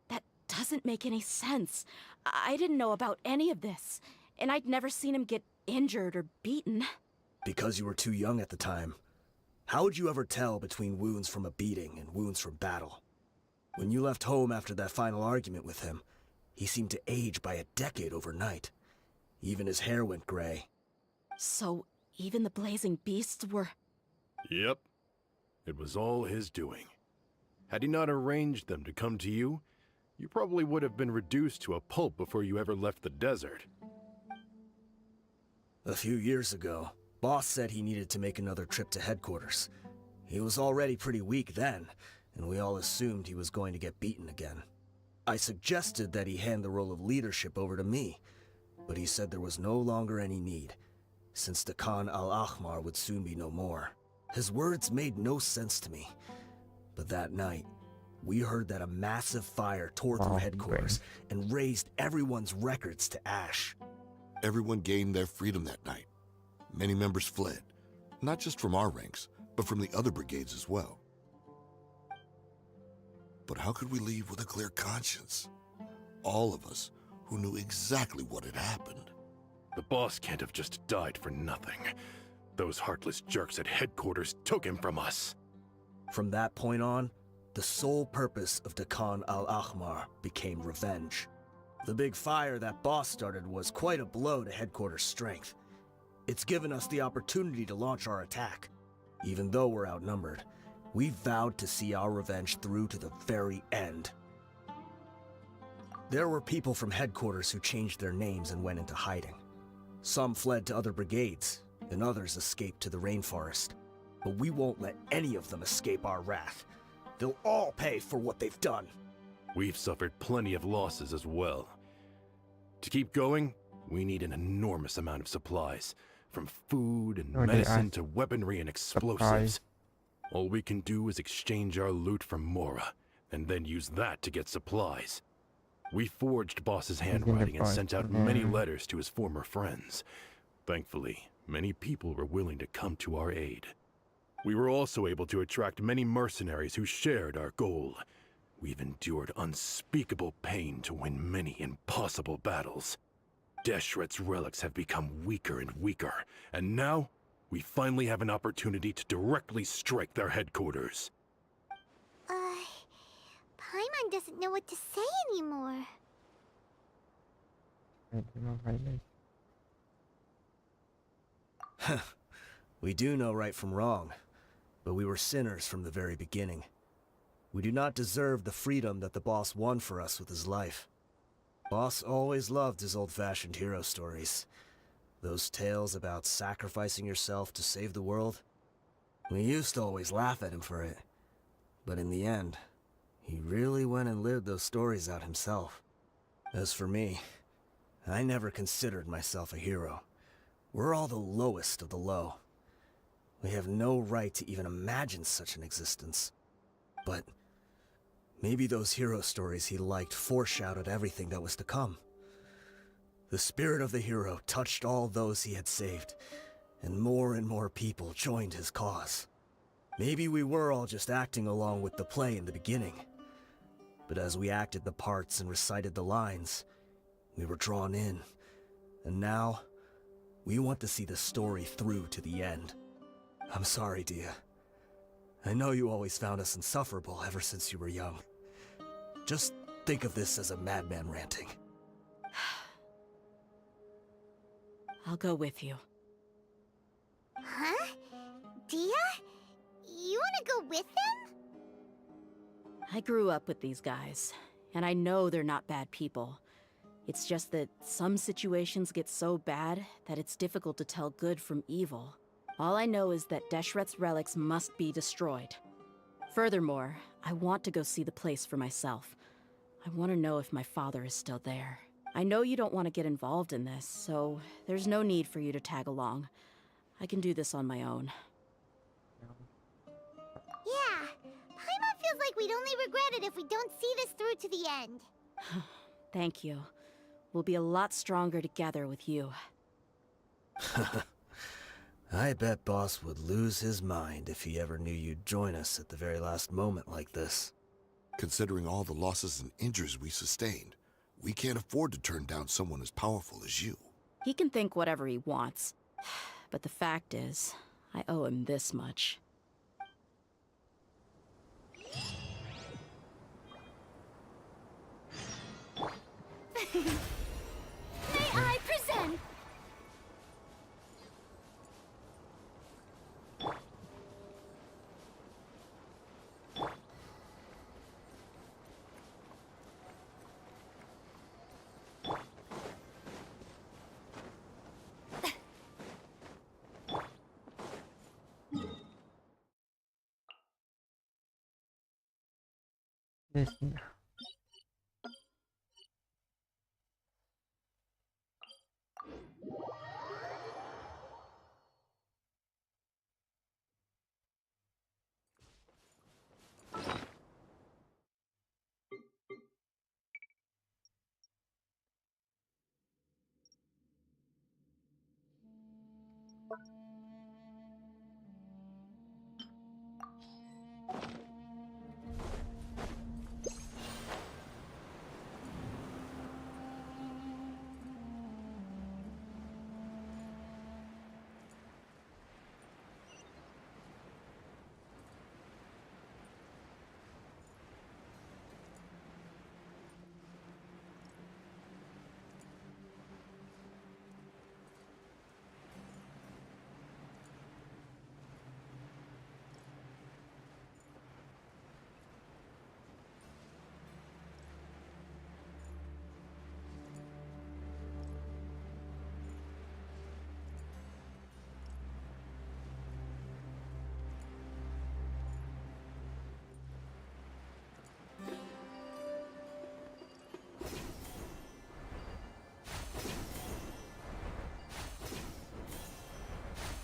C: that doesn't make any sense. I didn't know about any of this, and I'd never seen him get injured or beaten.
I: Because you were too young at the time. How would you ever tell between wounds from a beating and wounds from battle? When you left home after that final argument with him, he seemed to age by a decade overnight. Even his hair went gray.
C: So, even the blazing beasts were...
K: Yep. It was all his doing. Had he not arranged them to come to you, you probably would have been reduced to a pulp before you ever left the desert.
I: A few years ago, Boss said he needed to make another trip to headquarters. He was already pretty weak then, and we all assumed he was going to get beaten again. I suggested that he hand the role of leadership over to me, but he said there was no longer any need, since the Khan al-Ahmar would soon be no more. His words made no sense to me, but that night, we heard that a massive fire tore through headquarters and razed everyone's records to ash.
J: Everyone gained their freedom that night. Many members fled, not just from our ranks, but from the other brigades as well. But how could we leave with a clear conscience? All of us who knew exactly what had happened.
K: The boss can't have just died for nothing. Those heartless jerks at headquarters took him from us.
I: From that point on, the sole purpose of Khan al-Ahmar became revenge. The big fire that Boss started was quite a blow to headquarters' strength. It's given us the opportunity to launch our attack. Even though we're outnumbered, we vowed to see our revenge through to the very end. There were people from headquarters who changed their names and went into hiding. Some fled to other brigades, and others escaped to the rainforest. But we won't let any of them escape our wrath. They'll all pay for what they've done.
K: We've suffered plenty of losses as well. To keep going, we need an enormous amount of supplies, from food and medicine to weaponry and explosives. All we can do is exchange our loot from Mora, and then use that to get supplies. We forged Boss's handwriting and sent out many letters to his former friends. Thankfully, many people were willing to come to our aid. We were also able to attract many mercenaries who shared our goal. We've endured unspeakable pain to win many impossible battles. Deshret's relics have become weaker and weaker, and now we finally have an opportunity to directly strike their headquarters.
B: Paimon doesn't know what to say anymore.
I: We do know right from wrong, but we were sinners from the very beginning. We do not deserve the freedom that the boss won for us with his life. Boss always loved his old-fashioned hero stories. Those tales about sacrificing yourself to save the world. We used to always laugh at him for it. But in the end, he really went and lived those stories out himself. As for me, I never considered myself a hero. We're all the lowest of the low. We have no right to even imagine such an existence. But maybe those hero stories he liked foreshadowed everything that was to come. The spirit of the hero touched all those he had saved, and more people joined his cause. Maybe we were all just acting along with the play in the beginning. But as we acted the parts and recited the lines, we were drawn in. And now, we want to see the story through to the end. I'm sorry, Dia. I know you always found us insufferable ever since you were young. Just think of this as a madman ranting.
C: I'll go with you.
B: Huh? Dia? You wanna go with them?
C: I grew up with these guys, and I know they're not bad people. It's just that some situations get so bad that it's difficult to tell good from evil. All I know is that Deshret's relics must be destroyed. Furthermore, I want to go see the place for myself. I want to know if my father is still there. I know you don't want to get involved in this, so there's no need for you to tag along. I can do this on my own.
B: Yeah, Paimon feels like we'd only regret it if we don't see this through to the end.
C: Thank you. We'll be a lot stronger together with you.
I: I bet Boss would lose his mind if he ever knew you'd join us at the very last moment like this.
J: Considering all the losses and injuries we sustained, we can't afford to turn down someone as powerful as you.
C: He can think whatever he wants. But the fact is, I owe him this much.
A: May I present?
H: Listen.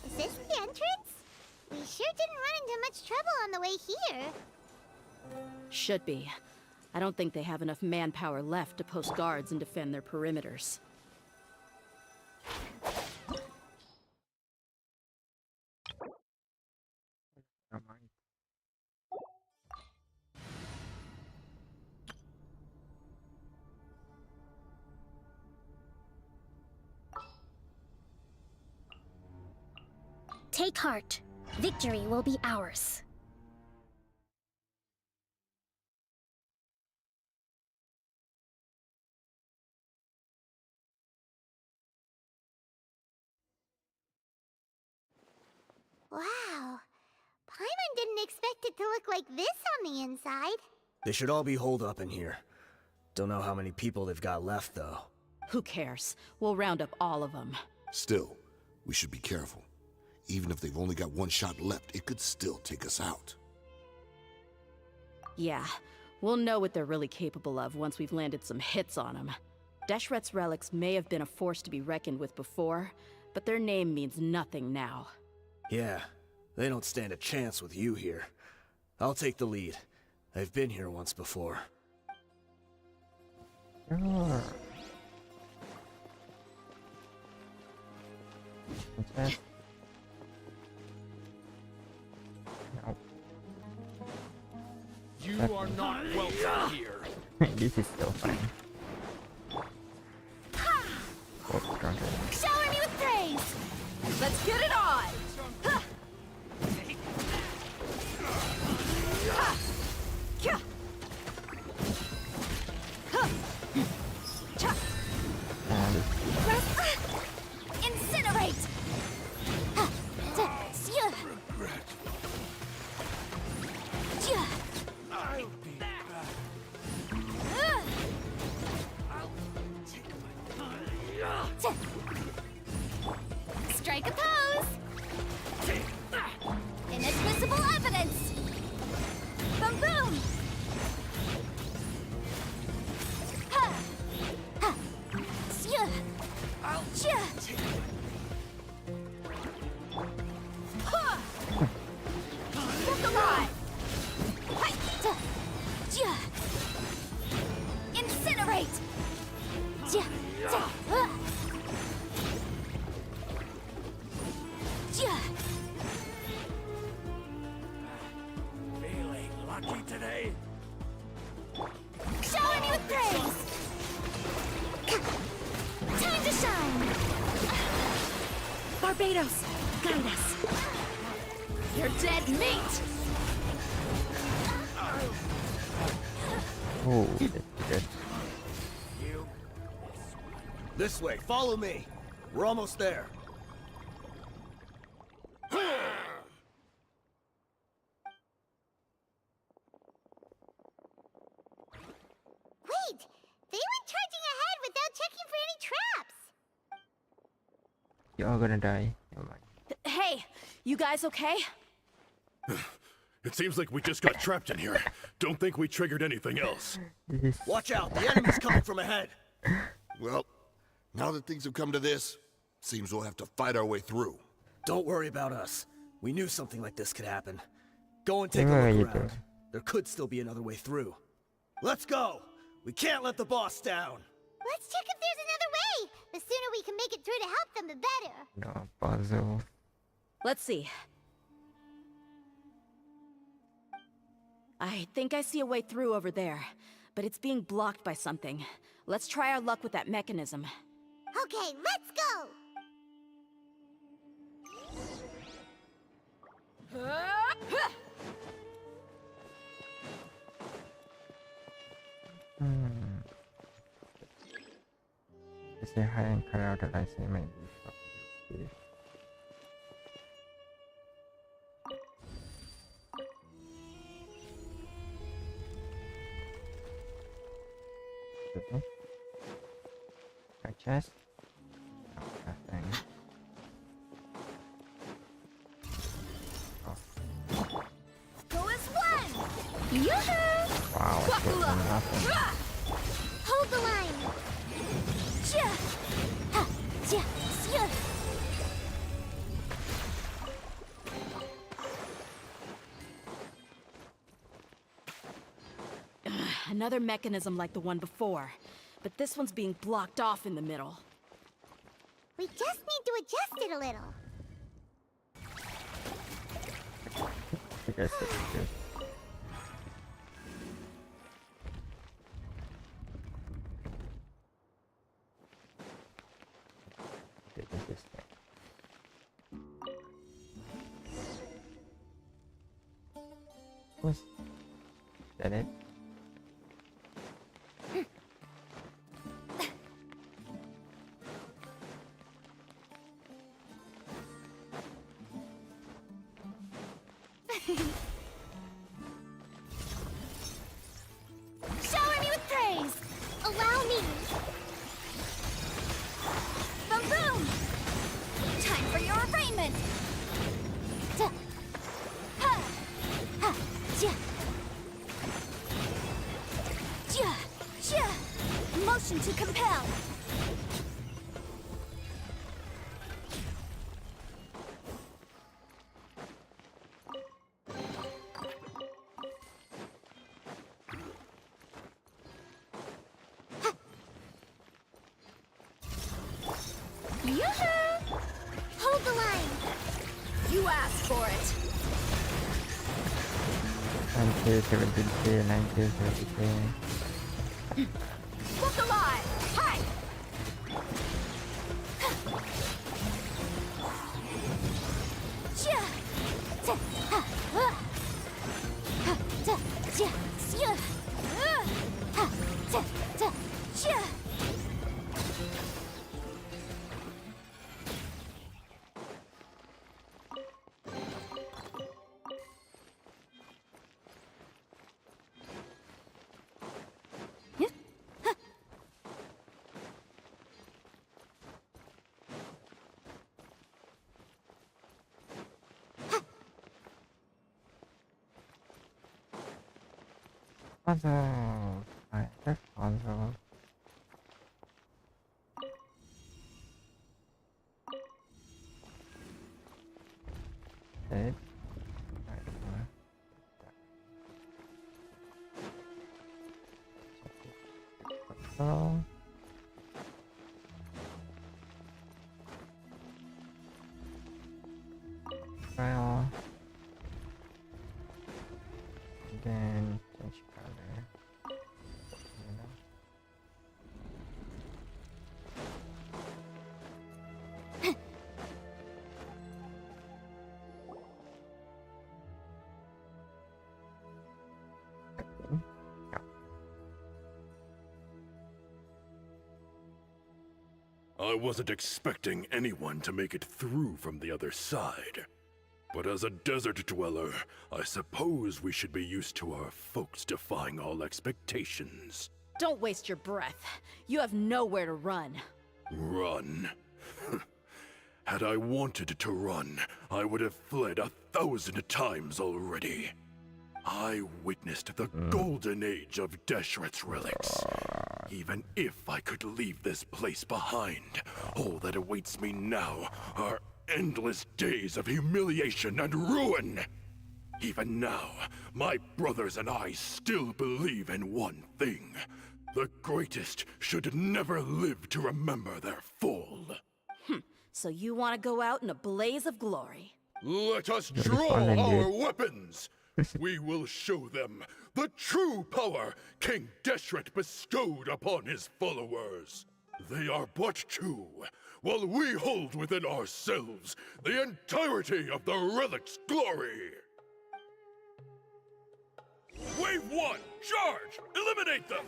B: Is this the entrance? We sure didn't run into much trouble on the way here.
C: Should be. I don't think they have enough manpower left to post guards and defend their perimeters.
H: Never mind.
A: Take heart. Victory will be ours.
B: Wow. Paimon didn't expect it to look like this on the inside.
I: They should all be holed up in here. Don't know how many people they've got left, though.
C: Who cares? We'll round up all of them.
J: Still, we should be careful. Even if they've only got one shot left, it could still take us out.
C: Yeah, we'll know what they're really capable of once we've landed some hits on them. Deshret's relics may have been a force to be reckoned with before, but their name means nothing now.
I: Yeah, they don't stand a chance with you here. I'll take the lead. I've been here once before.
H: Sure. Princess? No.
L: You are not welcome here.
H: This is so funny. Oh, drunk.
A: Shower me with praise!
C: Let's get it on! Ha! Ha! Kya! Ha! Cha!
A: Incinerate! Ha! Ta! Sya! Sya!
L: I'll be back.
A: Ta! Strike a pose! Inadmissible evidence! Boom boom! Ha! Ha! Sya! Sya! Ha! Look alive! Hi! Ta! Sya! Incinerate! Sya! Ta! Ha! Sya!
L: Feeling lucky today?
A: Shower me with praise! Time to shine! Barbados, guide us! You're dead meat!
H: Oh, that's good.
I: This way, follow me. We're almost there.
B: Wait! They went charging ahead without checking for any traps!
H: You're all gonna die. Never mind.
C: Hey, you guys okay?
K: It seems like we just got trapped in here. Don't think we triggered anything else.
H: This is
I: Watch out, the enemy's coming from ahead.
J: Well, now that things have come to this, seems we'll have to fight our way through.
I: Don't worry about us. We knew something like this could happen. Go and take
H: Where
I: a
H: are you
I: look around.
H: doing?
I: There could still be another way through. Let's go! We can't let the boss down!
B: Let's check if there's another way! The sooner we can make it through to help them, the better!
H: no puzzle.
C: Let's see. I think I see a way through over there, but it's being blocked by something. Let's try our luck with that mechanism.
B: Okay, let's go!
H: Just say hi and cut out the lights and maybe stop you. Okay. A chest. Oh, nothing.
A: Go as one! Yoo-hoo!
H: Wow, I killed them nothing.
B: Hold the line!
A: Sya! Ha! Sya! Sya!
C: Another mechanism like the one before, but this one's being blocked off in the middle.
B: We just need to adjust it a little.
H: I guess that's good. Taking this thing. Was that it?
A: Shower me with praise! Allow me! Boom boom! Time for your arraignment! Ta! Ha! Ha! Ja!
B: Motion to compel. Yoo-hoo! Hold the line.
A: You asked for it.
H: 1973, 1973.
A: Look alive! Hi!
H: Puzzle. Alright, that's puzzle. Okay. Puzzle. Well. Then change color.
K: I wasn't expecting anyone to make it through from the other side. But as a desert dweller, I suppose we should be used to our folks defying all expectations.
C: Don't waste your breath. You have nowhere to run.
K: Run? Had I wanted to run, I would have fled 1,000 times already. I witnessed the golden age of Deshret's relics. Even if I could leave this place behind, all that awaits me now are endless days of humiliation and ruin. Even now, my brothers and I still believe in one thing. The greatest should never live to remember their fall.
C: So you want to go out in a blaze of glory?
K: Let us draw our weapons! We will show them the true power King Deshret bestowed upon his followers. They are but two, while we hold within ourselves the entirety of the relic's glory. Wave 1, charge! Eliminate them!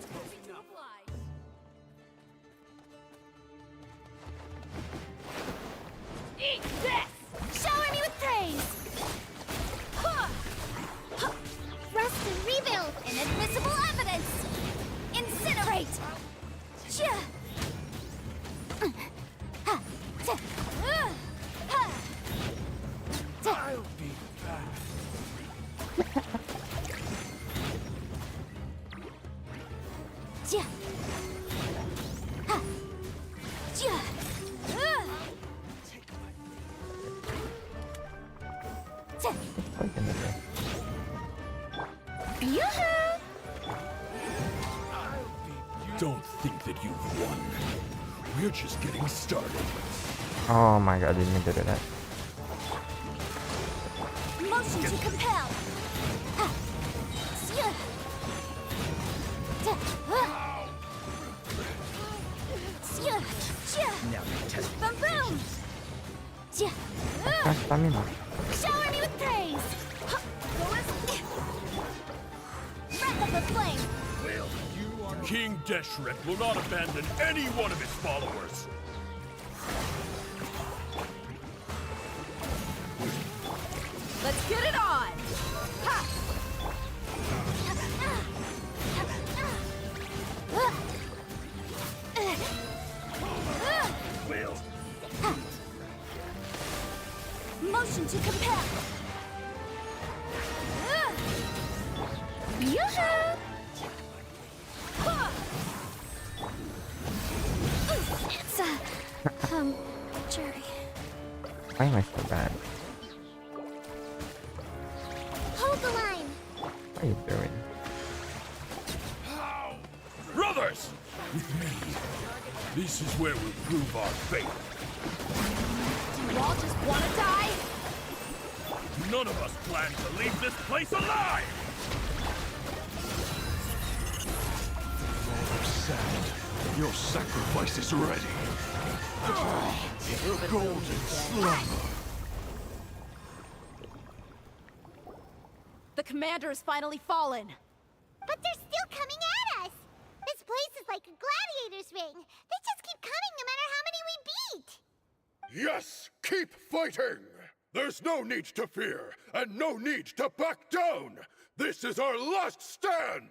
A: Eat this!
B: Shower me with praise. Rest and rebuild. Inadmissible evidence. Incinerate.
L: I'll be back. Don't think that you've won. We're just getting started.
H: Oh my god, I didn't mean to do that.
B: Motion to compel.
I: Now you test
B: Boom boom.
H: That's stamina.
B: Shower me with praise. Breath of the flame.
L: King Deshret will not abandon any one of his followers.
C: Let's get it on! Ha!
B: Motion to compel. Yoo-hoo! Jerry.
H: Why am I so bad?
B: Hold the line.
H: What are you doing?
L: Brothers! With me, this is where we'll prove our faith.
A: Do you all just want to die?
L: None of us plan to leave this place alive! Lord of Sand, your sacrifice is ready. Your golden slumber.
C: The commander has finally fallen.
B: But they're still coming at us. This place is like a gladiator's ring. They just keep coming no matter how many we beat.
K: Yes, keep fighting! There's no need to fear, and no need to back down! This is our last stand!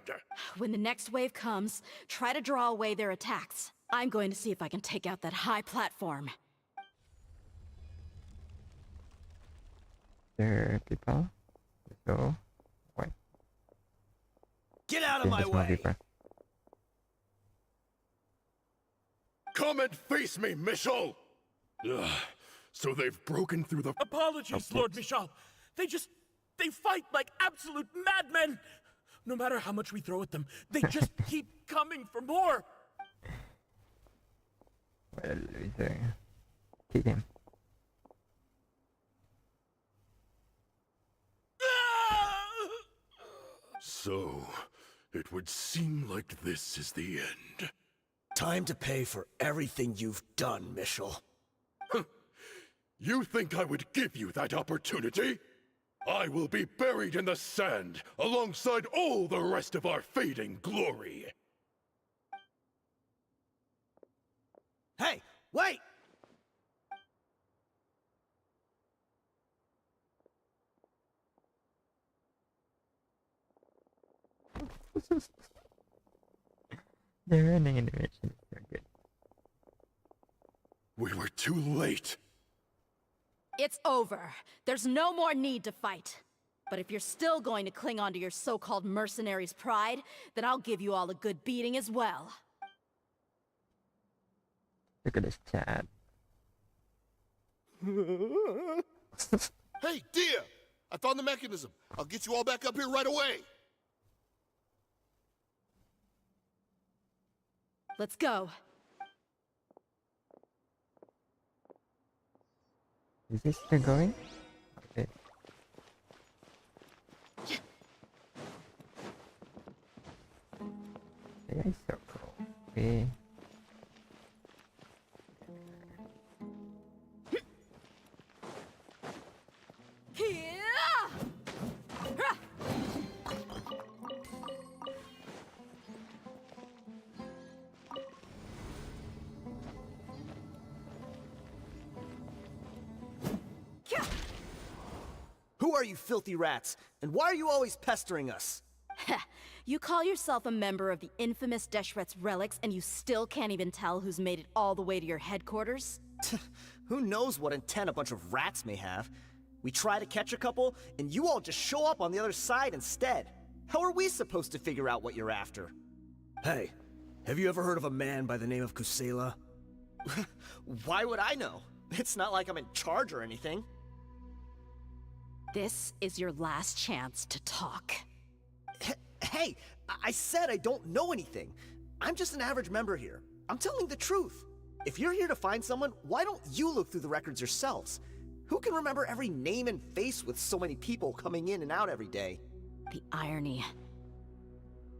C: When the next wave comes, try to draw away their attacks. I'm going to see if I can take out that high platform.
H: There are people. So, wait.
I: Get out of my way!
K: Come and face me, Michel! Ugh, so they've broken through the...
L: Apologies, Lord Michal. They fight like absolute madmen. No matter how much we throw at them, they just keep coming for more.
H: Well, kick him.
K: So, it would seem like this is the end.
I: Time to pay for everything you've done, Michel.
K: You think I would give you that opportunity? I will be buried in the sand, alongside all the rest of our fading glory.
I: Hey, wait!
H: The running animation is so good.
K: We were too late.
C: It's over. There's no more need to fight. But if you're still going to cling on to your so-called mercenary's pride, then I'll give you all a good beating as well.
H: Look at this chat.
J: Hey, Dia! I found the mechanism. I'll get you all back up here right away.
C: Let's go.
H: Is this still going? Okay. Yeah, it's so cool. Okay.
I: Who are you filthy rats? And why are you always pestering us?
C: You call yourself a member of the infamous Deshret's relics, and you still can't even tell who's made it all the way to your headquarters?
I: Who knows what intent a bunch of rats may have? We try to catch a couple, and you all just show up on the other side instead. How are we supposed to figure out what you're after? Hey, have you ever heard of a man by the name of Kusela? Why would I know? It's not like I'm in charge or anything.
C: This is your last chance to talk.
I: Hey, I said I don't know anything. I'm just an average member here. I'm telling the truth. If you're here to find someone, why don't you look through the records yourselves? Who can remember every name and face with so many people coming in and out every day?
C: The irony.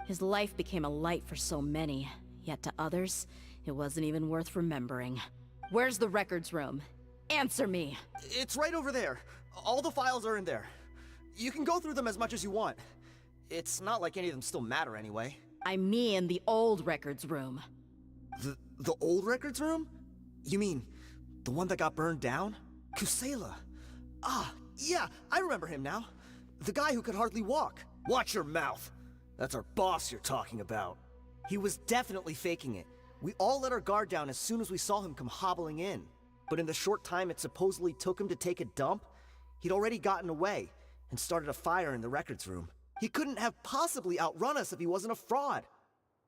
C: His life became a light for so many, yet to others, it wasn't even worth remembering. Where's the records room? Answer me!
I: It's right over there. All the files are in there. You can go through them as much as you want. It's not like any of them still matter anyway.
C: I mean the old records room.
I: The old records room? You mean the one that got burned down? Kusela. Ah, yeah, I remember him now. The guy who could hardly walk. Watch your mouth. That's our boss you're talking about. He was definitely faking it. We all let our guard down as soon as we saw him come hobbling in. But in the short time it supposedly took him to take a dump, he'd already gotten away and started a fire in the records room. He couldn't have possibly outrun us if he wasn't a fraud.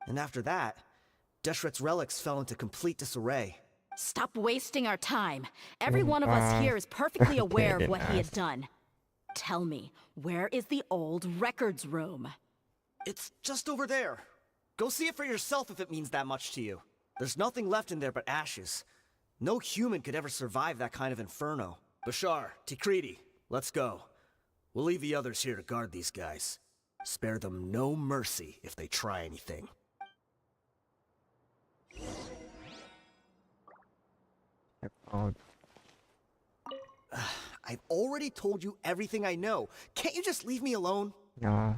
I: And after that, Deshret's relics fell into complete disarray.
C: Stop wasting our time. Every one of us here is perfectly aware of what he had done. Tell me, where is the old records room?
I: It's just over there. Go see it for yourself if it means that much to you. There's nothing left in there but ashes. No human could ever survive that kind of inferno. Bashar, Tikriti, let's go. We'll leave the others here to guard these guys. Spare them no mercy if they try anything. I've already told you everything I know. Can't you just leave me alone?
H: No.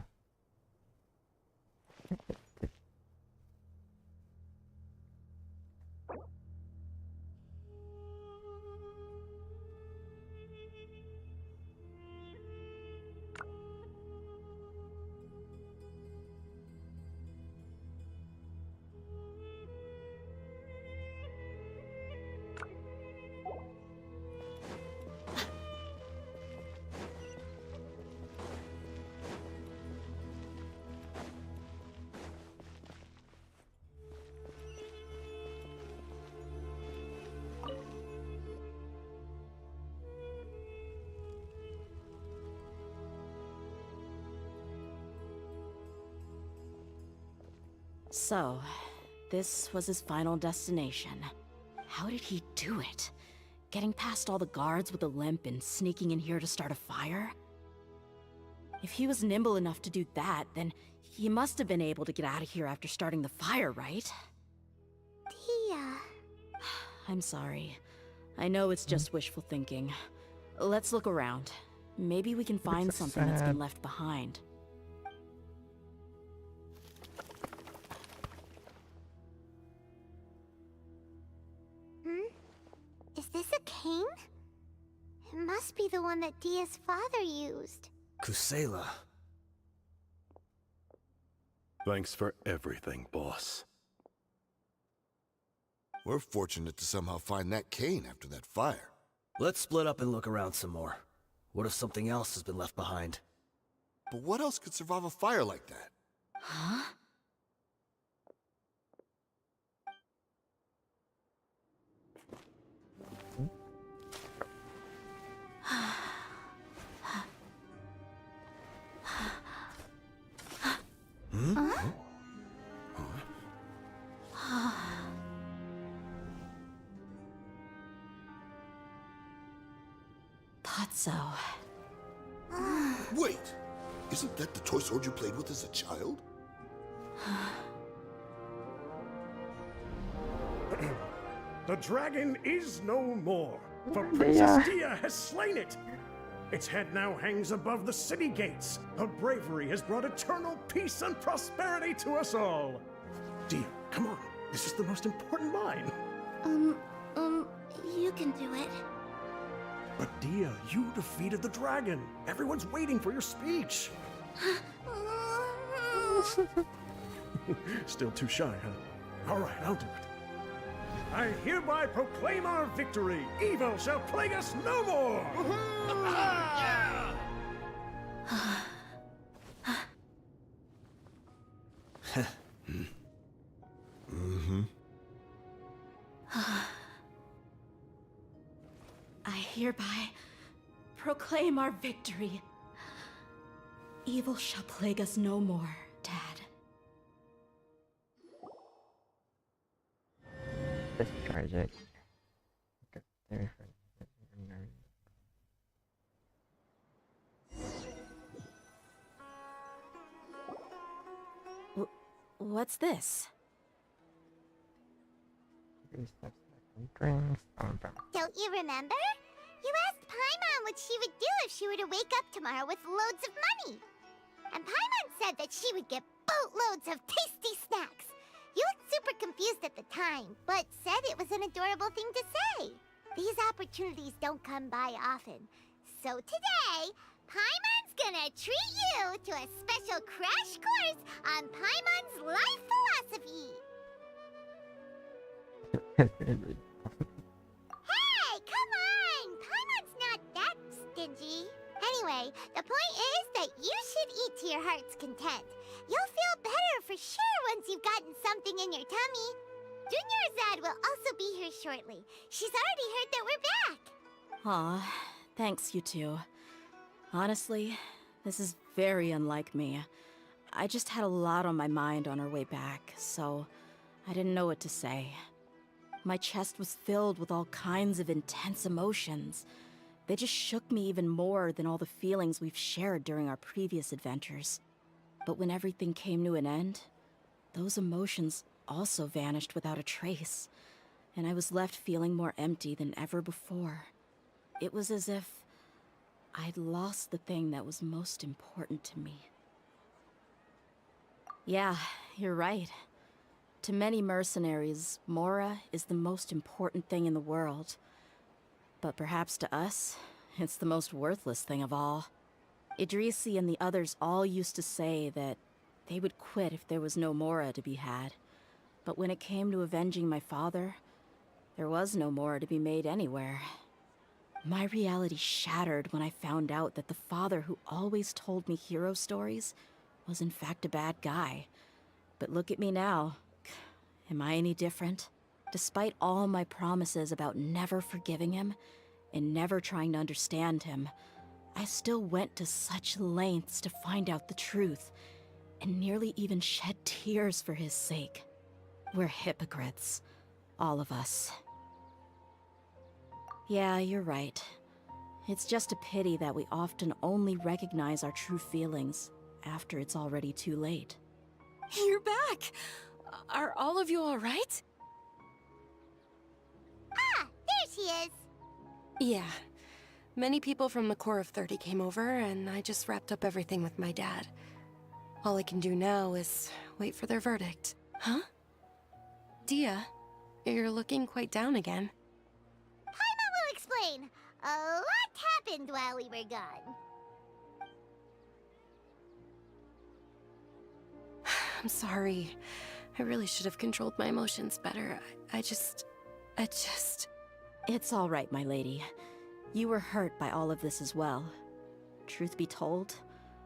C: So, this was his final destination. How did he do it? Getting past all the guards with a limp and sneaking in here to start a fire? If he was nimble enough to do that, then he must have been able to get out of here after starting the fire, right?
B: Tia.
C: I'm sorry. I know it's just wishful thinking. Let's look around. Maybe we can find something that's been left behind.
B: Is this a cane? It must be the one that Dia's father used.
I: Kusela.
K: Thanks for everything, boss.
J: We're fortunate to somehow find that cane after that fire.
I: Let's split up and look around some more. What if something else has been left behind?
J: But what else could survive a fire like that?
C: Huh? Thought so.
J: Wait! Isn't that the toy sword you played with as a child?
L: The dragon is no more, for Princess Dia has slain it. Its head now hangs above the city gates. Her bravery has brought eternal peace and prosperity to us all. Dia, come on. This is the most important line.
B: You can do it.
L: But Dia, you defeated the dragon. Everyone's waiting for your speech. Still too shy, huh? All right, I'll do it. I hereby proclaim our victory. Evil shall plague us no more.
C: I hereby proclaim our victory. Evil shall plague us no more, Dad.
H: Let's charge it.
C: What's this?
H: Drinks.
B: Don't you remember? You asked Paimon what she would do if she were to wake up tomorrow with loads of money. And Paimon said that she would get boatloads of tasty snacks. You looked super confused at the time, but said it was an adorable thing to say. These opportunities don't come by often. So today, Paimon's gonna treat you to a special crash course on Paimon's life philosophy. Hey, come on! Paimon's not that stingy. Anyway, the point is that you should eat to your heart's content. You'll feel better for sure once you've gotten something in your tummy. Junior Azad will also be here shortly. She's already heard that we're back.
C: Aw, thanks, you two. Honestly, this is very unlike me. I just had a lot on my mind on our way back, so I didn't know what to say. My chest was filled with all kinds of intense emotions. They just shook me even more than all the feelings we've shared during our previous adventures. But when everything came to an end, those emotions also vanished without a trace, and I was left feeling more empty than ever before. It was as if I'd lost the thing that was most important to me. Yeah, you're right. To many mercenaries, Mora is the most important thing in the world. But perhaps to us, it's the most worthless thing of all. Idrisi and the others all used to say that they would quit if there was no Mora to be had. But when it came to avenging my father, there was no Mora to be made anywhere. My reality shattered when I found out that the father who always told me hero stories was in fact a bad guy. But look at me now. Am I any different? Despite all my promises about never forgiving him and never trying to understand him, I still went to such lengths to find out the truth, and nearly even shed tears for his sake. We're hypocrites. All of us. Yeah, you're right. It's just a pity that we often only recognize our true feelings after it's already too late.
D: You're back! Are all of you alright?
B: Ah, there she is.
D: Yeah. Many people from the Corps of 30 came over, and I just wrapped up everything with my dad. All I can do now is wait for their verdict. Huh? Dia, you're looking quite down again.
B: Paimon will explain. A lot happened while we were gone.
D: I'm sorry. I really should have controlled my emotions better. I just...
C: It's all right, my lady. You were hurt by all of this as well. Truth be told,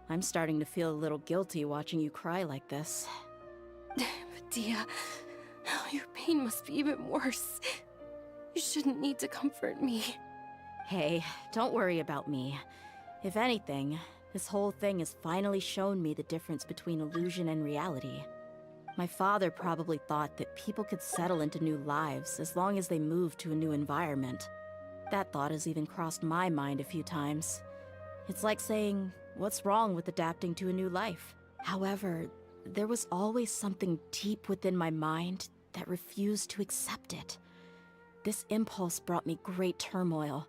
C: I'm starting to feel a little guilty watching you cry like this.
D: But Dia, your pain must be even worse. You shouldn't need to comfort me.
C: Hey, don't worry about me. If anything, this whole thing has finally shown me the difference between illusion and reality. My father probably thought that people could settle into new lives as long as they moved to a new environment. That thought has even crossed my mind a few times. It's like saying, what's wrong with adapting to a new life? However, there was always something deep within my mind that refused to accept it. This impulse brought me great turmoil,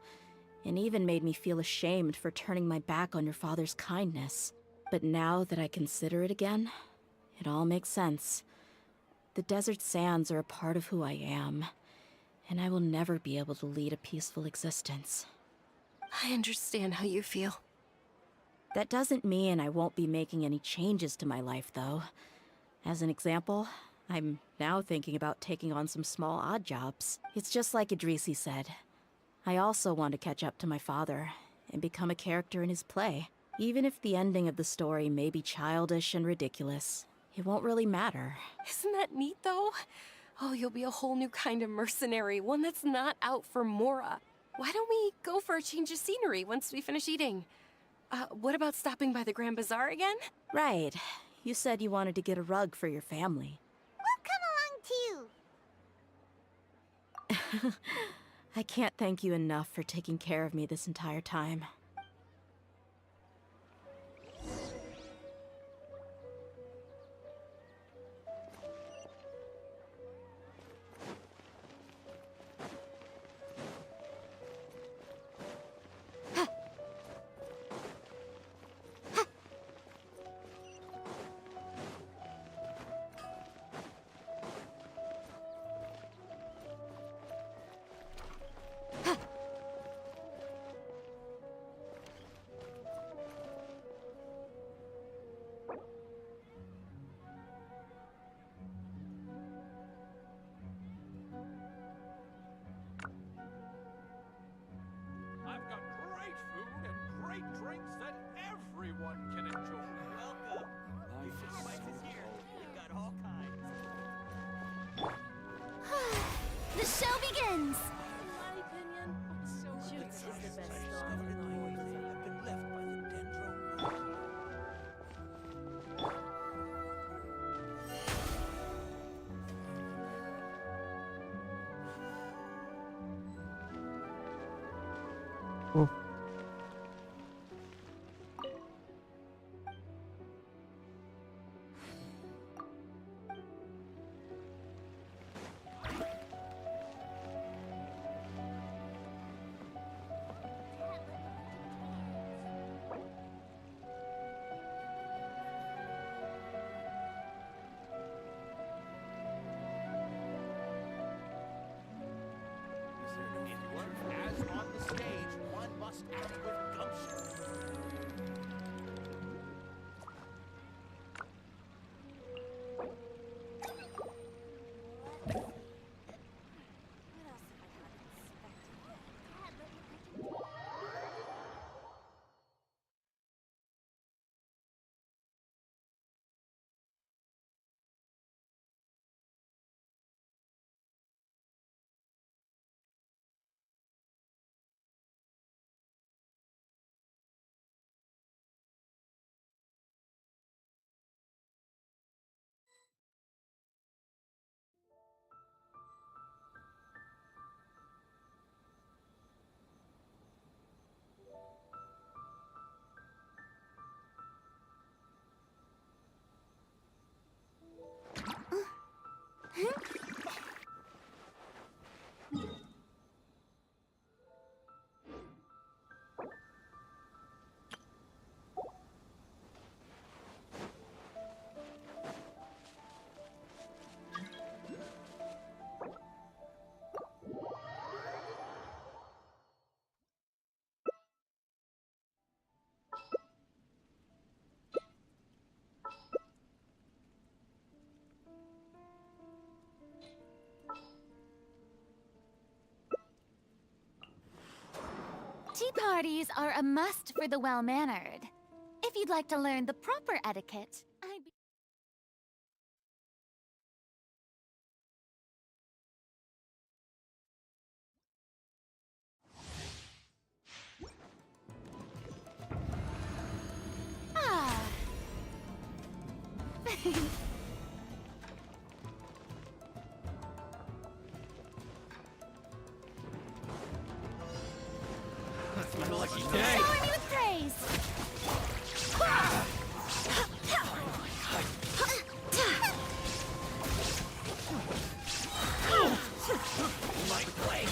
C: and even made me feel ashamed for turning my back on your father's kindness. But now that I consider it again, it all makes sense. The desert sands are a part of who I am, and I will never be able to lead a peaceful existence.
D: I understand how you feel.
C: That doesn't mean I won't be making any changes to my life, though. As an example, I'm now thinking about taking on some small odd jobs. It's just like Idrisi said. I also want to catch up to my father and become a character in his play. Even if the ending of the story may be childish and ridiculous, it won't really matter.
D: Isn't that neat, though? Oh, you'll be a whole new kind of mercenary, one that's not out for Mora. Why don't we go for a change of scenery once we finish eating? What about stopping by the Grand Bazaar again?
C: Right. You said you wanted to get a rug for your family.
B: We'll come along too.
C: I can't thank you enough for taking care of me this entire time.
B: dragons!
H: Oof.
M: As on the stage, one must act with gumption.
B: Tea parties are a must for the well-mannered. If you'd like to learn the proper etiquette, I'd be... Ah.
G: My lucky
B: Shower
G: day.
B: me with praise!
G: My play.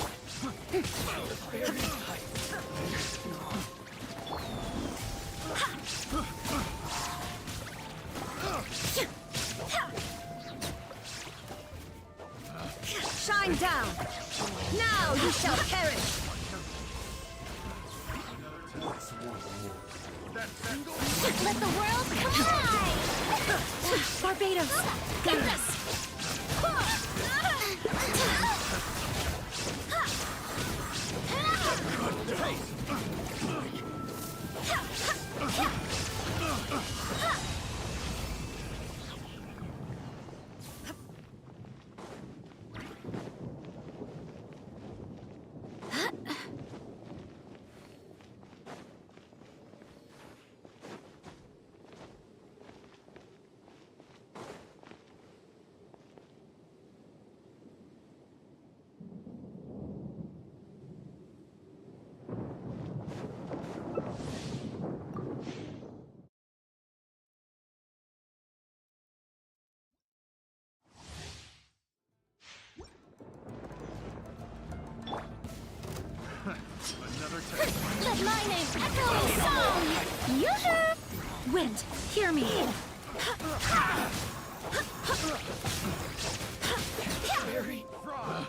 A: Shine down! Now you shall perish!
B: Let the world collide!
A: Barbados! Get this! Let my name echo in song! Yoo-hoo! Wind, hear me!
M: Very frog.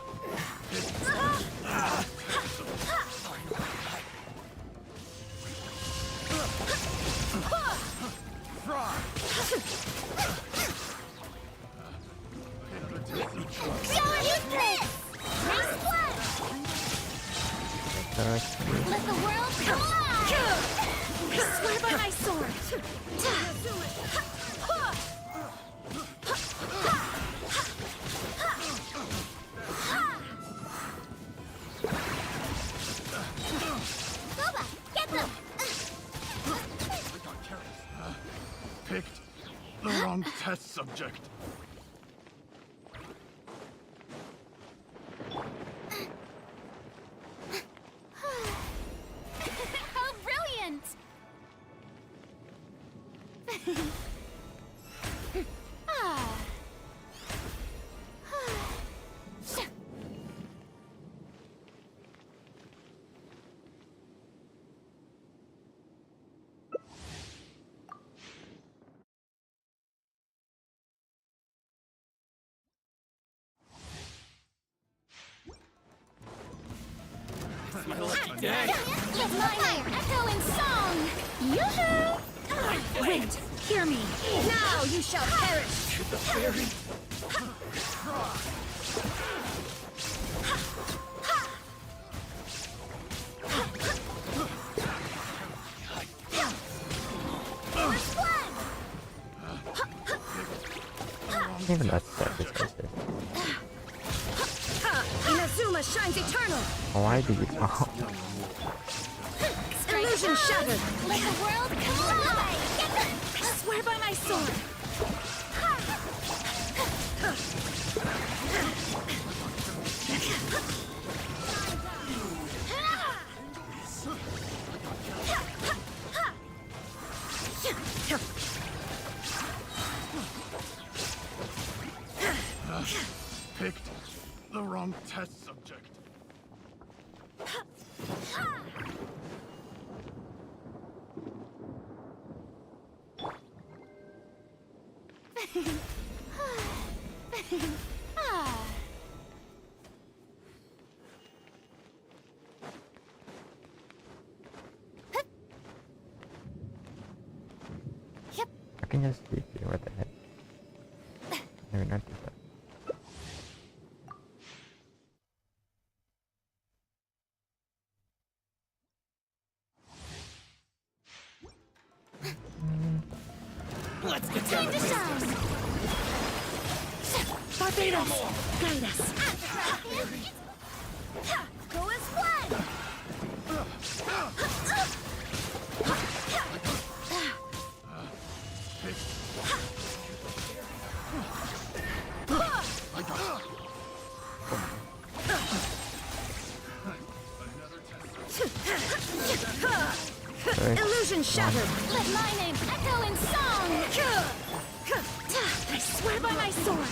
M: Frog.
B: Shower me with praise! Nice one! Let the world collide!
A: I swear by my sword!
K: test subject.
A: How brilliant! Ah.
G: My lucky day.
A: Let my name echo in song! Yoo-hoo! Wind, hear me! Now you shall perish!
K: The fairy.
H: Even that's disgusting.
A: Inazuma shines eternal!
H: Why do you talk?
A: Illusion shattered! Let the world collide! I swear by my sword!
K: Picked the wrong test subject.
H: I can just speak to you. What the heck? Never noticed that.
A: Let's get time to shine! Barbados, guide us! Go as one! Illusion shattered! Let my name echo in song! I swear by my sword!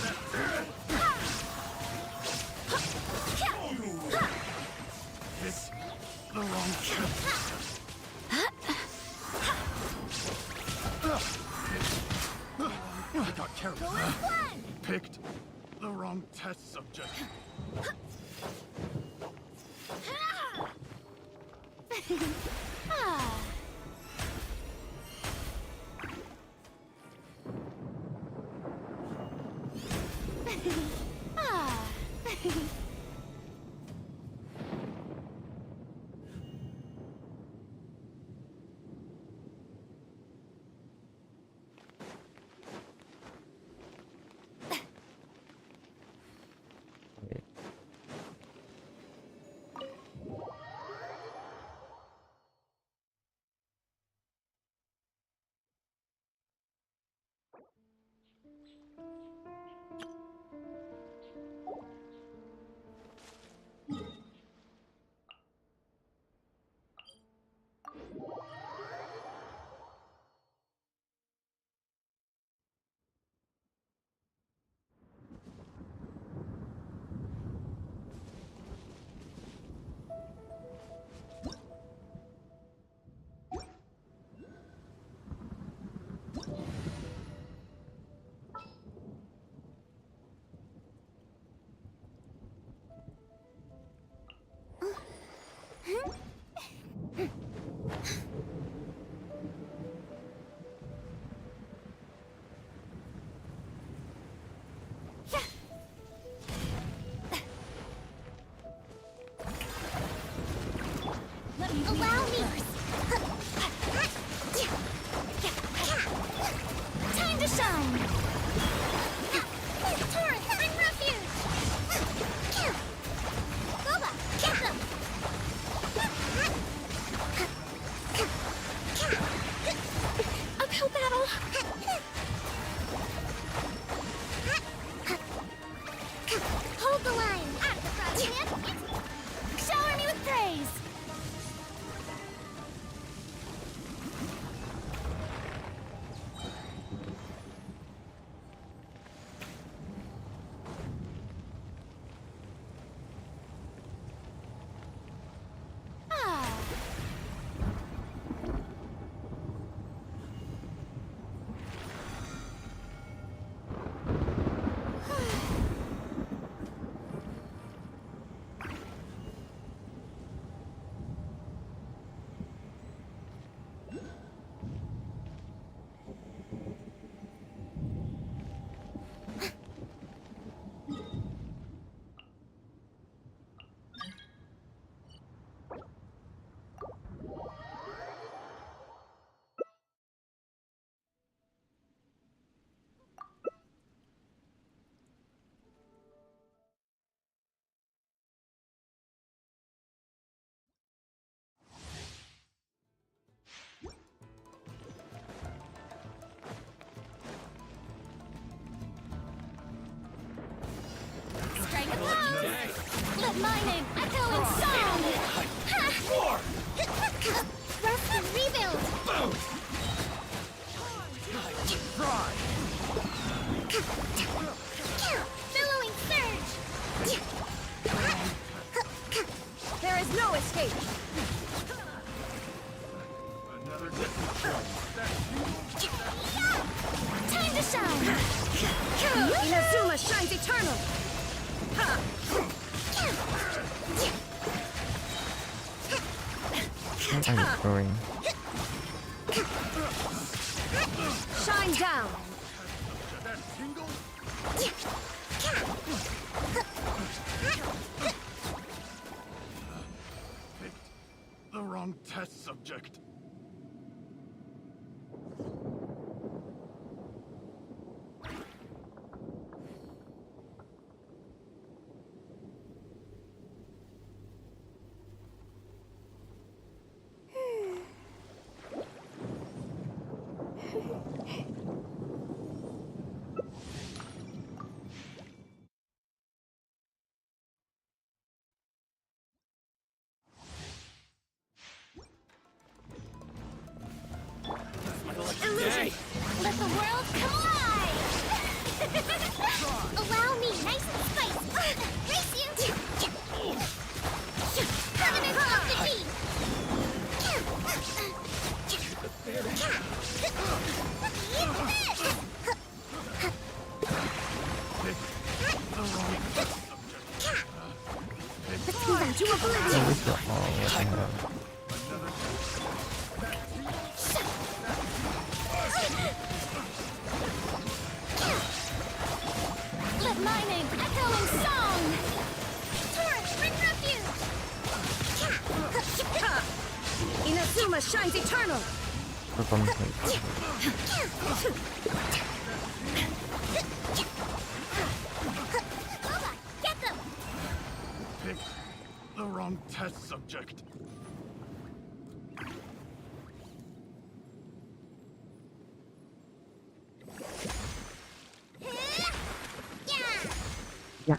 K: Picked the wrong test. I got carried. Picked the wrong test subject.
B: Allow me.
A: Time to shine!
B: Taurus, I'm refuge. Boba, get them.
D: Inazuma shines eternal! Ha!
H: What are you doing?
D: Shine down!
K: The wrong test subject.
B: Illusion! Let the world come alive! Allow me, nice and spicy! Race you! Covenant of the Deep!
D: Let's move into oblivion!
H: At least you're all what the hell.
A: Let my name echo in song!
B: Torrent, bring refuge!
D: Inazuma shines eternal!
H: Look on the page.
B: Boba, get them!
K: Pick the wrong test subject.
H: Yeah.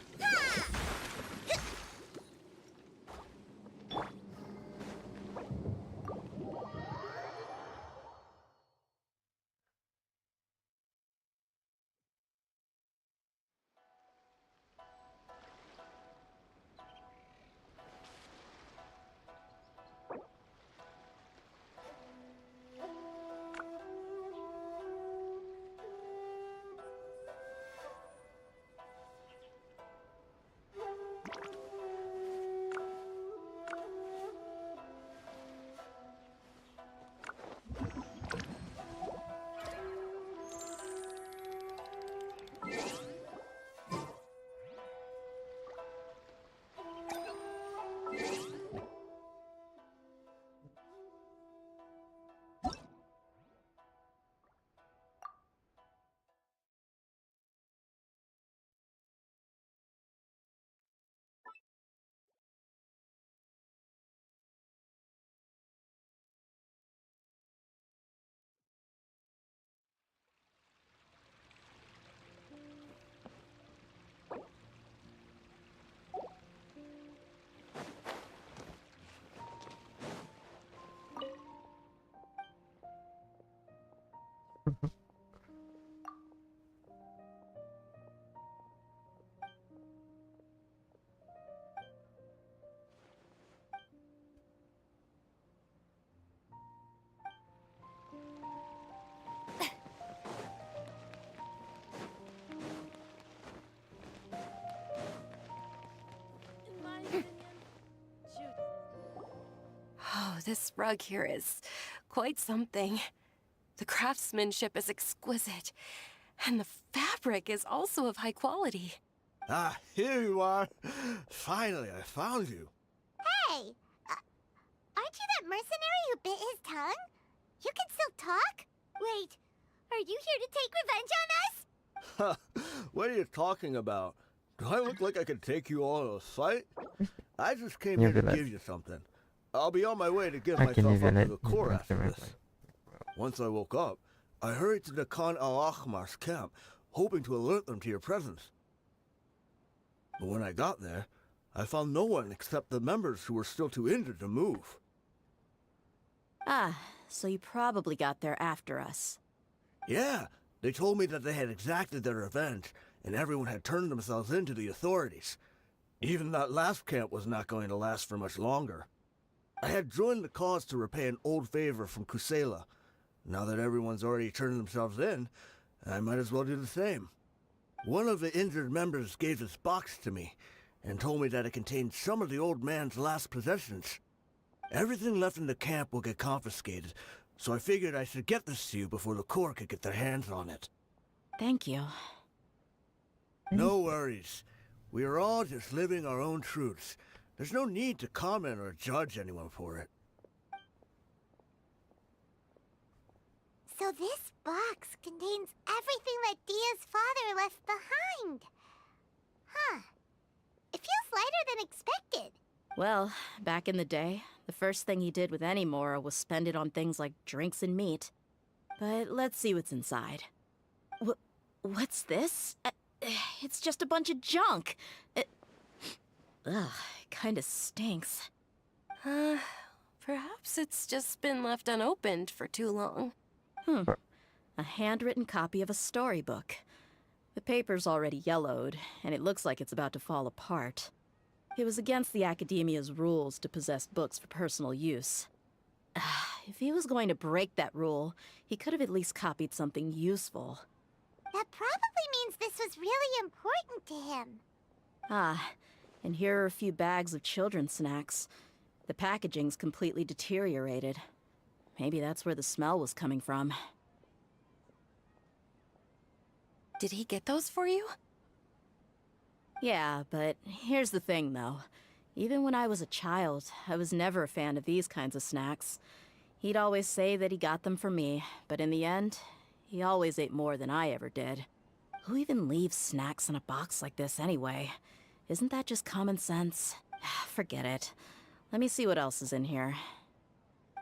D: Oh, this rug here is quite something. The craftsmanship is exquisite, and the fabric is also of high quality.
J: Ah, here you are. Finally, I found you.
B: Hey! Aren't you that mercenary who bit his tongue? You can still talk? Wait, are you here to take revenge on us?
J: What are you talking about? Do I look like I could take you all in a fight? I just came
H: You
J: here to
H: relax.
J: give you something. I'll be on my way to give
H: I can
J: myself up
H: even
J: to the core after this. Once I woke up, I hurried to the Khan al-Ahmar's camp, hoping to alert them to your presence. But when I got there, I found no one except the members who were still too injured to move.
C: Ah, so you probably got there after us.
J: Yeah, they told me that they had exacted their revenge, and everyone had turned themselves in to the authorities. Even that last camp was not going to last for much longer. I had joined the cause to repay an old favor from Kusela. Now that everyone's already turned themselves in, I might as well do the same.
N: One of the injured members gave this box to me and told me that it contained some of the old man's last possessions. Everything left in the camp will get confiscated, so I figured I should get this to you before the Corps could get their hands on it.
C: Thank you.
N: No worries. We are all just living our own truths. There's no need to comment or judge anyone for it.
B: So this box contains everything that Dia's father left behind. Huh. It feels lighter than expected.
C: Well, back in the day, the first thing he did with any Mora was spend it on things like drinks and meat. But let's see what's inside. What's this? It's just a bunch of junk. Ugh, it kinda stinks.
D: Perhaps it's just been left unopened for too long.
C: A handwritten copy of a storybook. The paper's already yellowed, and it looks like it's about to fall apart. It was against the Academia's rules to possess books for personal use. If he was going to break that rule, he could have at least copied something useful.
B: That probably means this was really important to him.
C: And here are a few bags of children's snacks. The packaging's completely deteriorated. Maybe that's where the smell was coming from.
D: Did he get those for you?
C: Yeah, but here's the thing, though. Even when I was a child, I was never a fan of these kinds of snacks. He'd always say that he got them for me, but in the end, he always ate more than I ever did. Who even leaves snacks in a box like this anyway? Isn't that just common sense? Forget it. Let me see what else is in here.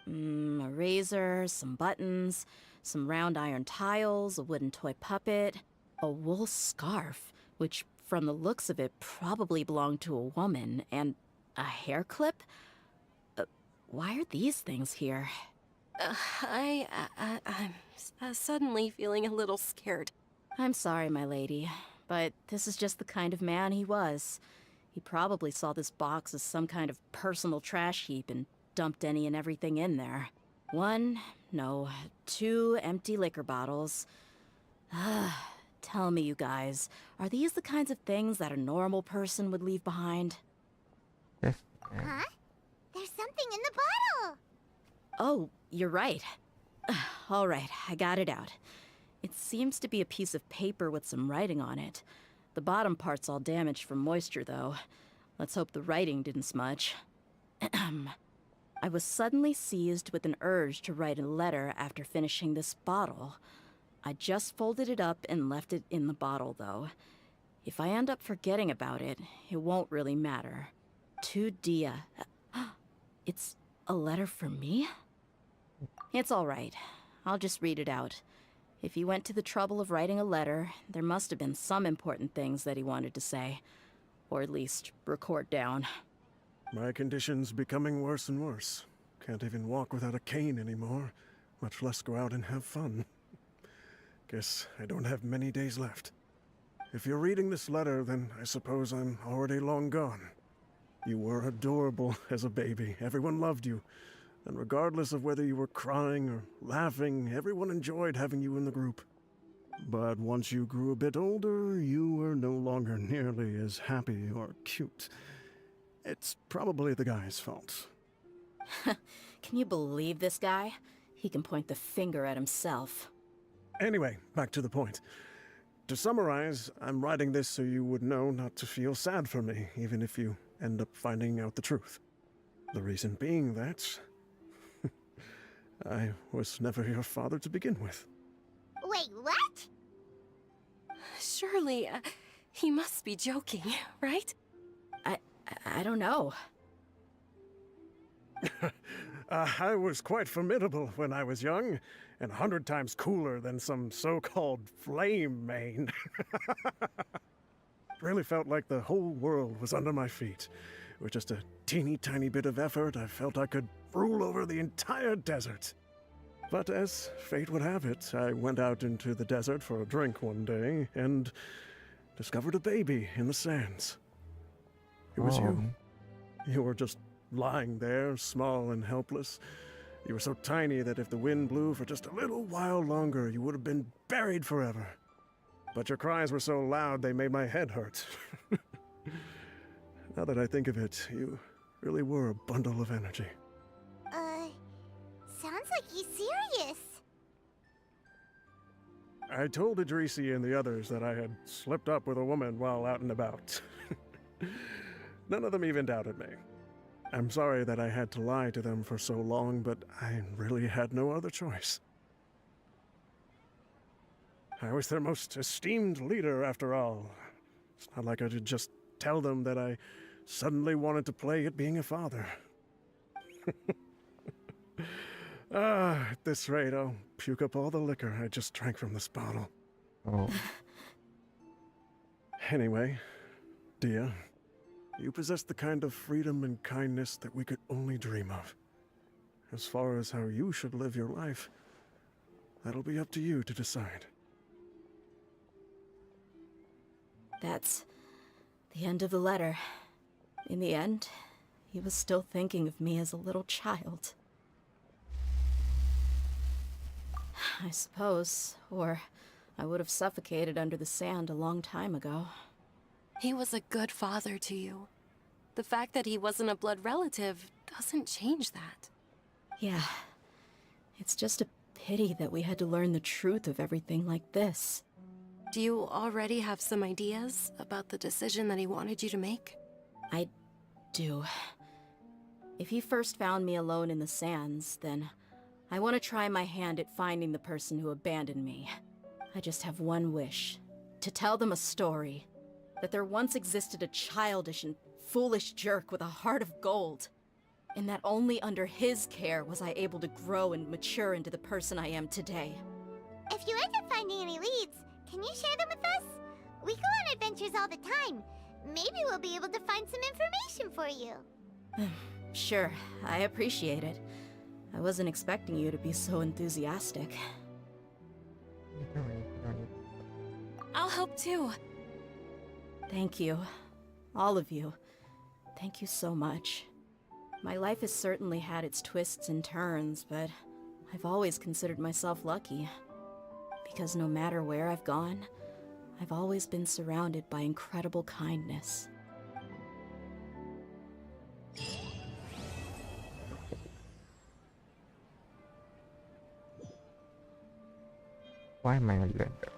C: A razor, some buttons, some round iron tiles, a wooden toy puppet, a wool scarf, which from the looks of it probably belonged to a woman, and a hair clip? Why are these things here?
D: I'm suddenly feeling a little scared.
C: I'm sorry, my lady, but this is just the kind of man he was. He probably saw this box as some kind of personal trash heap and dumped any and everything in there. 2 empty liquor bottles. Tell me, you guys, are these the kinds of things that a normal person would leave behind?
B: Huh? There's something in the bottle!
C: Oh, you're right. All right, I got it out. It seems to be a piece of paper with some writing on it. The bottom part's all damaged from moisture, though. Let's hope the writing didn't smudge. I was suddenly seized with an urge to write a letter after finishing this bottle. I just folded it up and left it in the bottle, though. If I end up forgetting about it, it won't really matter. To Dia. It's a letter for me? It's all right. I'll just read it out. If he went to the trouble of writing a letter, there must have been some important things that he wanted to say. Or at least record down.
L: My condition's becoming worse and worse. Can't even walk without a cane anymore, much less go out and have fun. Guess I don't have many days left. If you're reading this letter, then I suppose I'm already long gone. You were adorable as a baby. Everyone loved you. And regardless of whether you were crying or laughing, everyone enjoyed having you in the group. But once you grew a bit older, you were no longer nearly as happy or cute. It's probably the guy's fault.
C: Can you believe this guy? He can point the finger at himself.
L: Anyway, back to the point. To summarize, I'm writing this so you would know not to feel sad for me, even if you end up finding out the truth. The reason being that I was never your father to begin with.
B: Wait, what?
D: Surely, he must be joking, right?
C: I don't know.
L: I was quite formidable when I was young, and 100 times cooler than some so-called flame main. Really felt like the whole world was under my feet. With just a teeny tiny bit of effort, I felt I could rule over the entire desert. But as fate would have it, I went out into the desert for a drink one day, and discovered a baby in the sands. It was you. You were just lying there, small and helpless. You were so tiny that if the wind blew for just a little while longer, you would have been buried forever. But your cries were so loud they made my head hurt. Now that I think of it, you really were a bundle of energy.
B: Sounds like he's serious.
L: I told Idrisi and the others that I had slipped up with a woman while out and about. None of them even doubted me. I'm sorry that I had to lie to them for so long, but I really had no other choice. I was their most esteemed leader, after all. It's not like I could just tell them that I suddenly wanted to play at being a father. At this rate, I'll puke up all the liquor I just drank from this bottle.
H: Oh.
L: Anyway, Dia, you possess the kind of freedom and kindness that we could only dream of. As far as how you should live your life, that'll be up to you to decide.
C: That's the end of the letter. In the end, he was still thinking of me as a little child. I suppose, or I would have suffocated under the sand a long time ago.
D: He was a good father to you. The fact that he wasn't a blood relative doesn't change that.
C: Yeah. It's just a pity that we had to learn the truth of everything like this.
D: Do you already have some ideas about the decision that he wanted you to make?
C: I do. If he first found me alone in the sands, then I want to try my hand at finding the person who abandoned me. I just have one wish. To tell them a story. That there once existed a childish and foolish jerk with a heart of gold. And that only under his care was I able to grow and mature into the person I am today.
B: If you end up finding any leads, can you share them with us? We go on adventures all the time. Maybe we'll be able to find some information for you.
C: Sure, I appreciate it. I wasn't expecting you to be so enthusiastic.
D: I'll help too.
C: Thank you. All of you. Thank you so much. My life has certainly had its twists and turns, but I've always considered myself lucky. Because no matter where I've gone, I've always been surrounded by incredible kindness.
H: Why am I not doing that?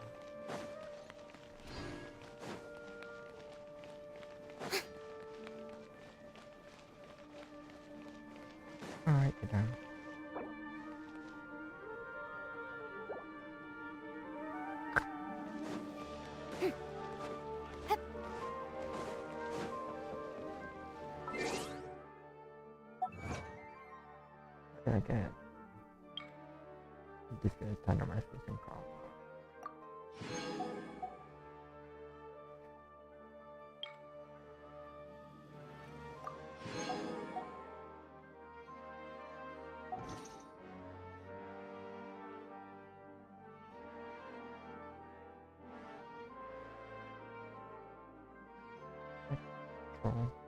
H: Alright, then. Again. This is kind of my system call. Control.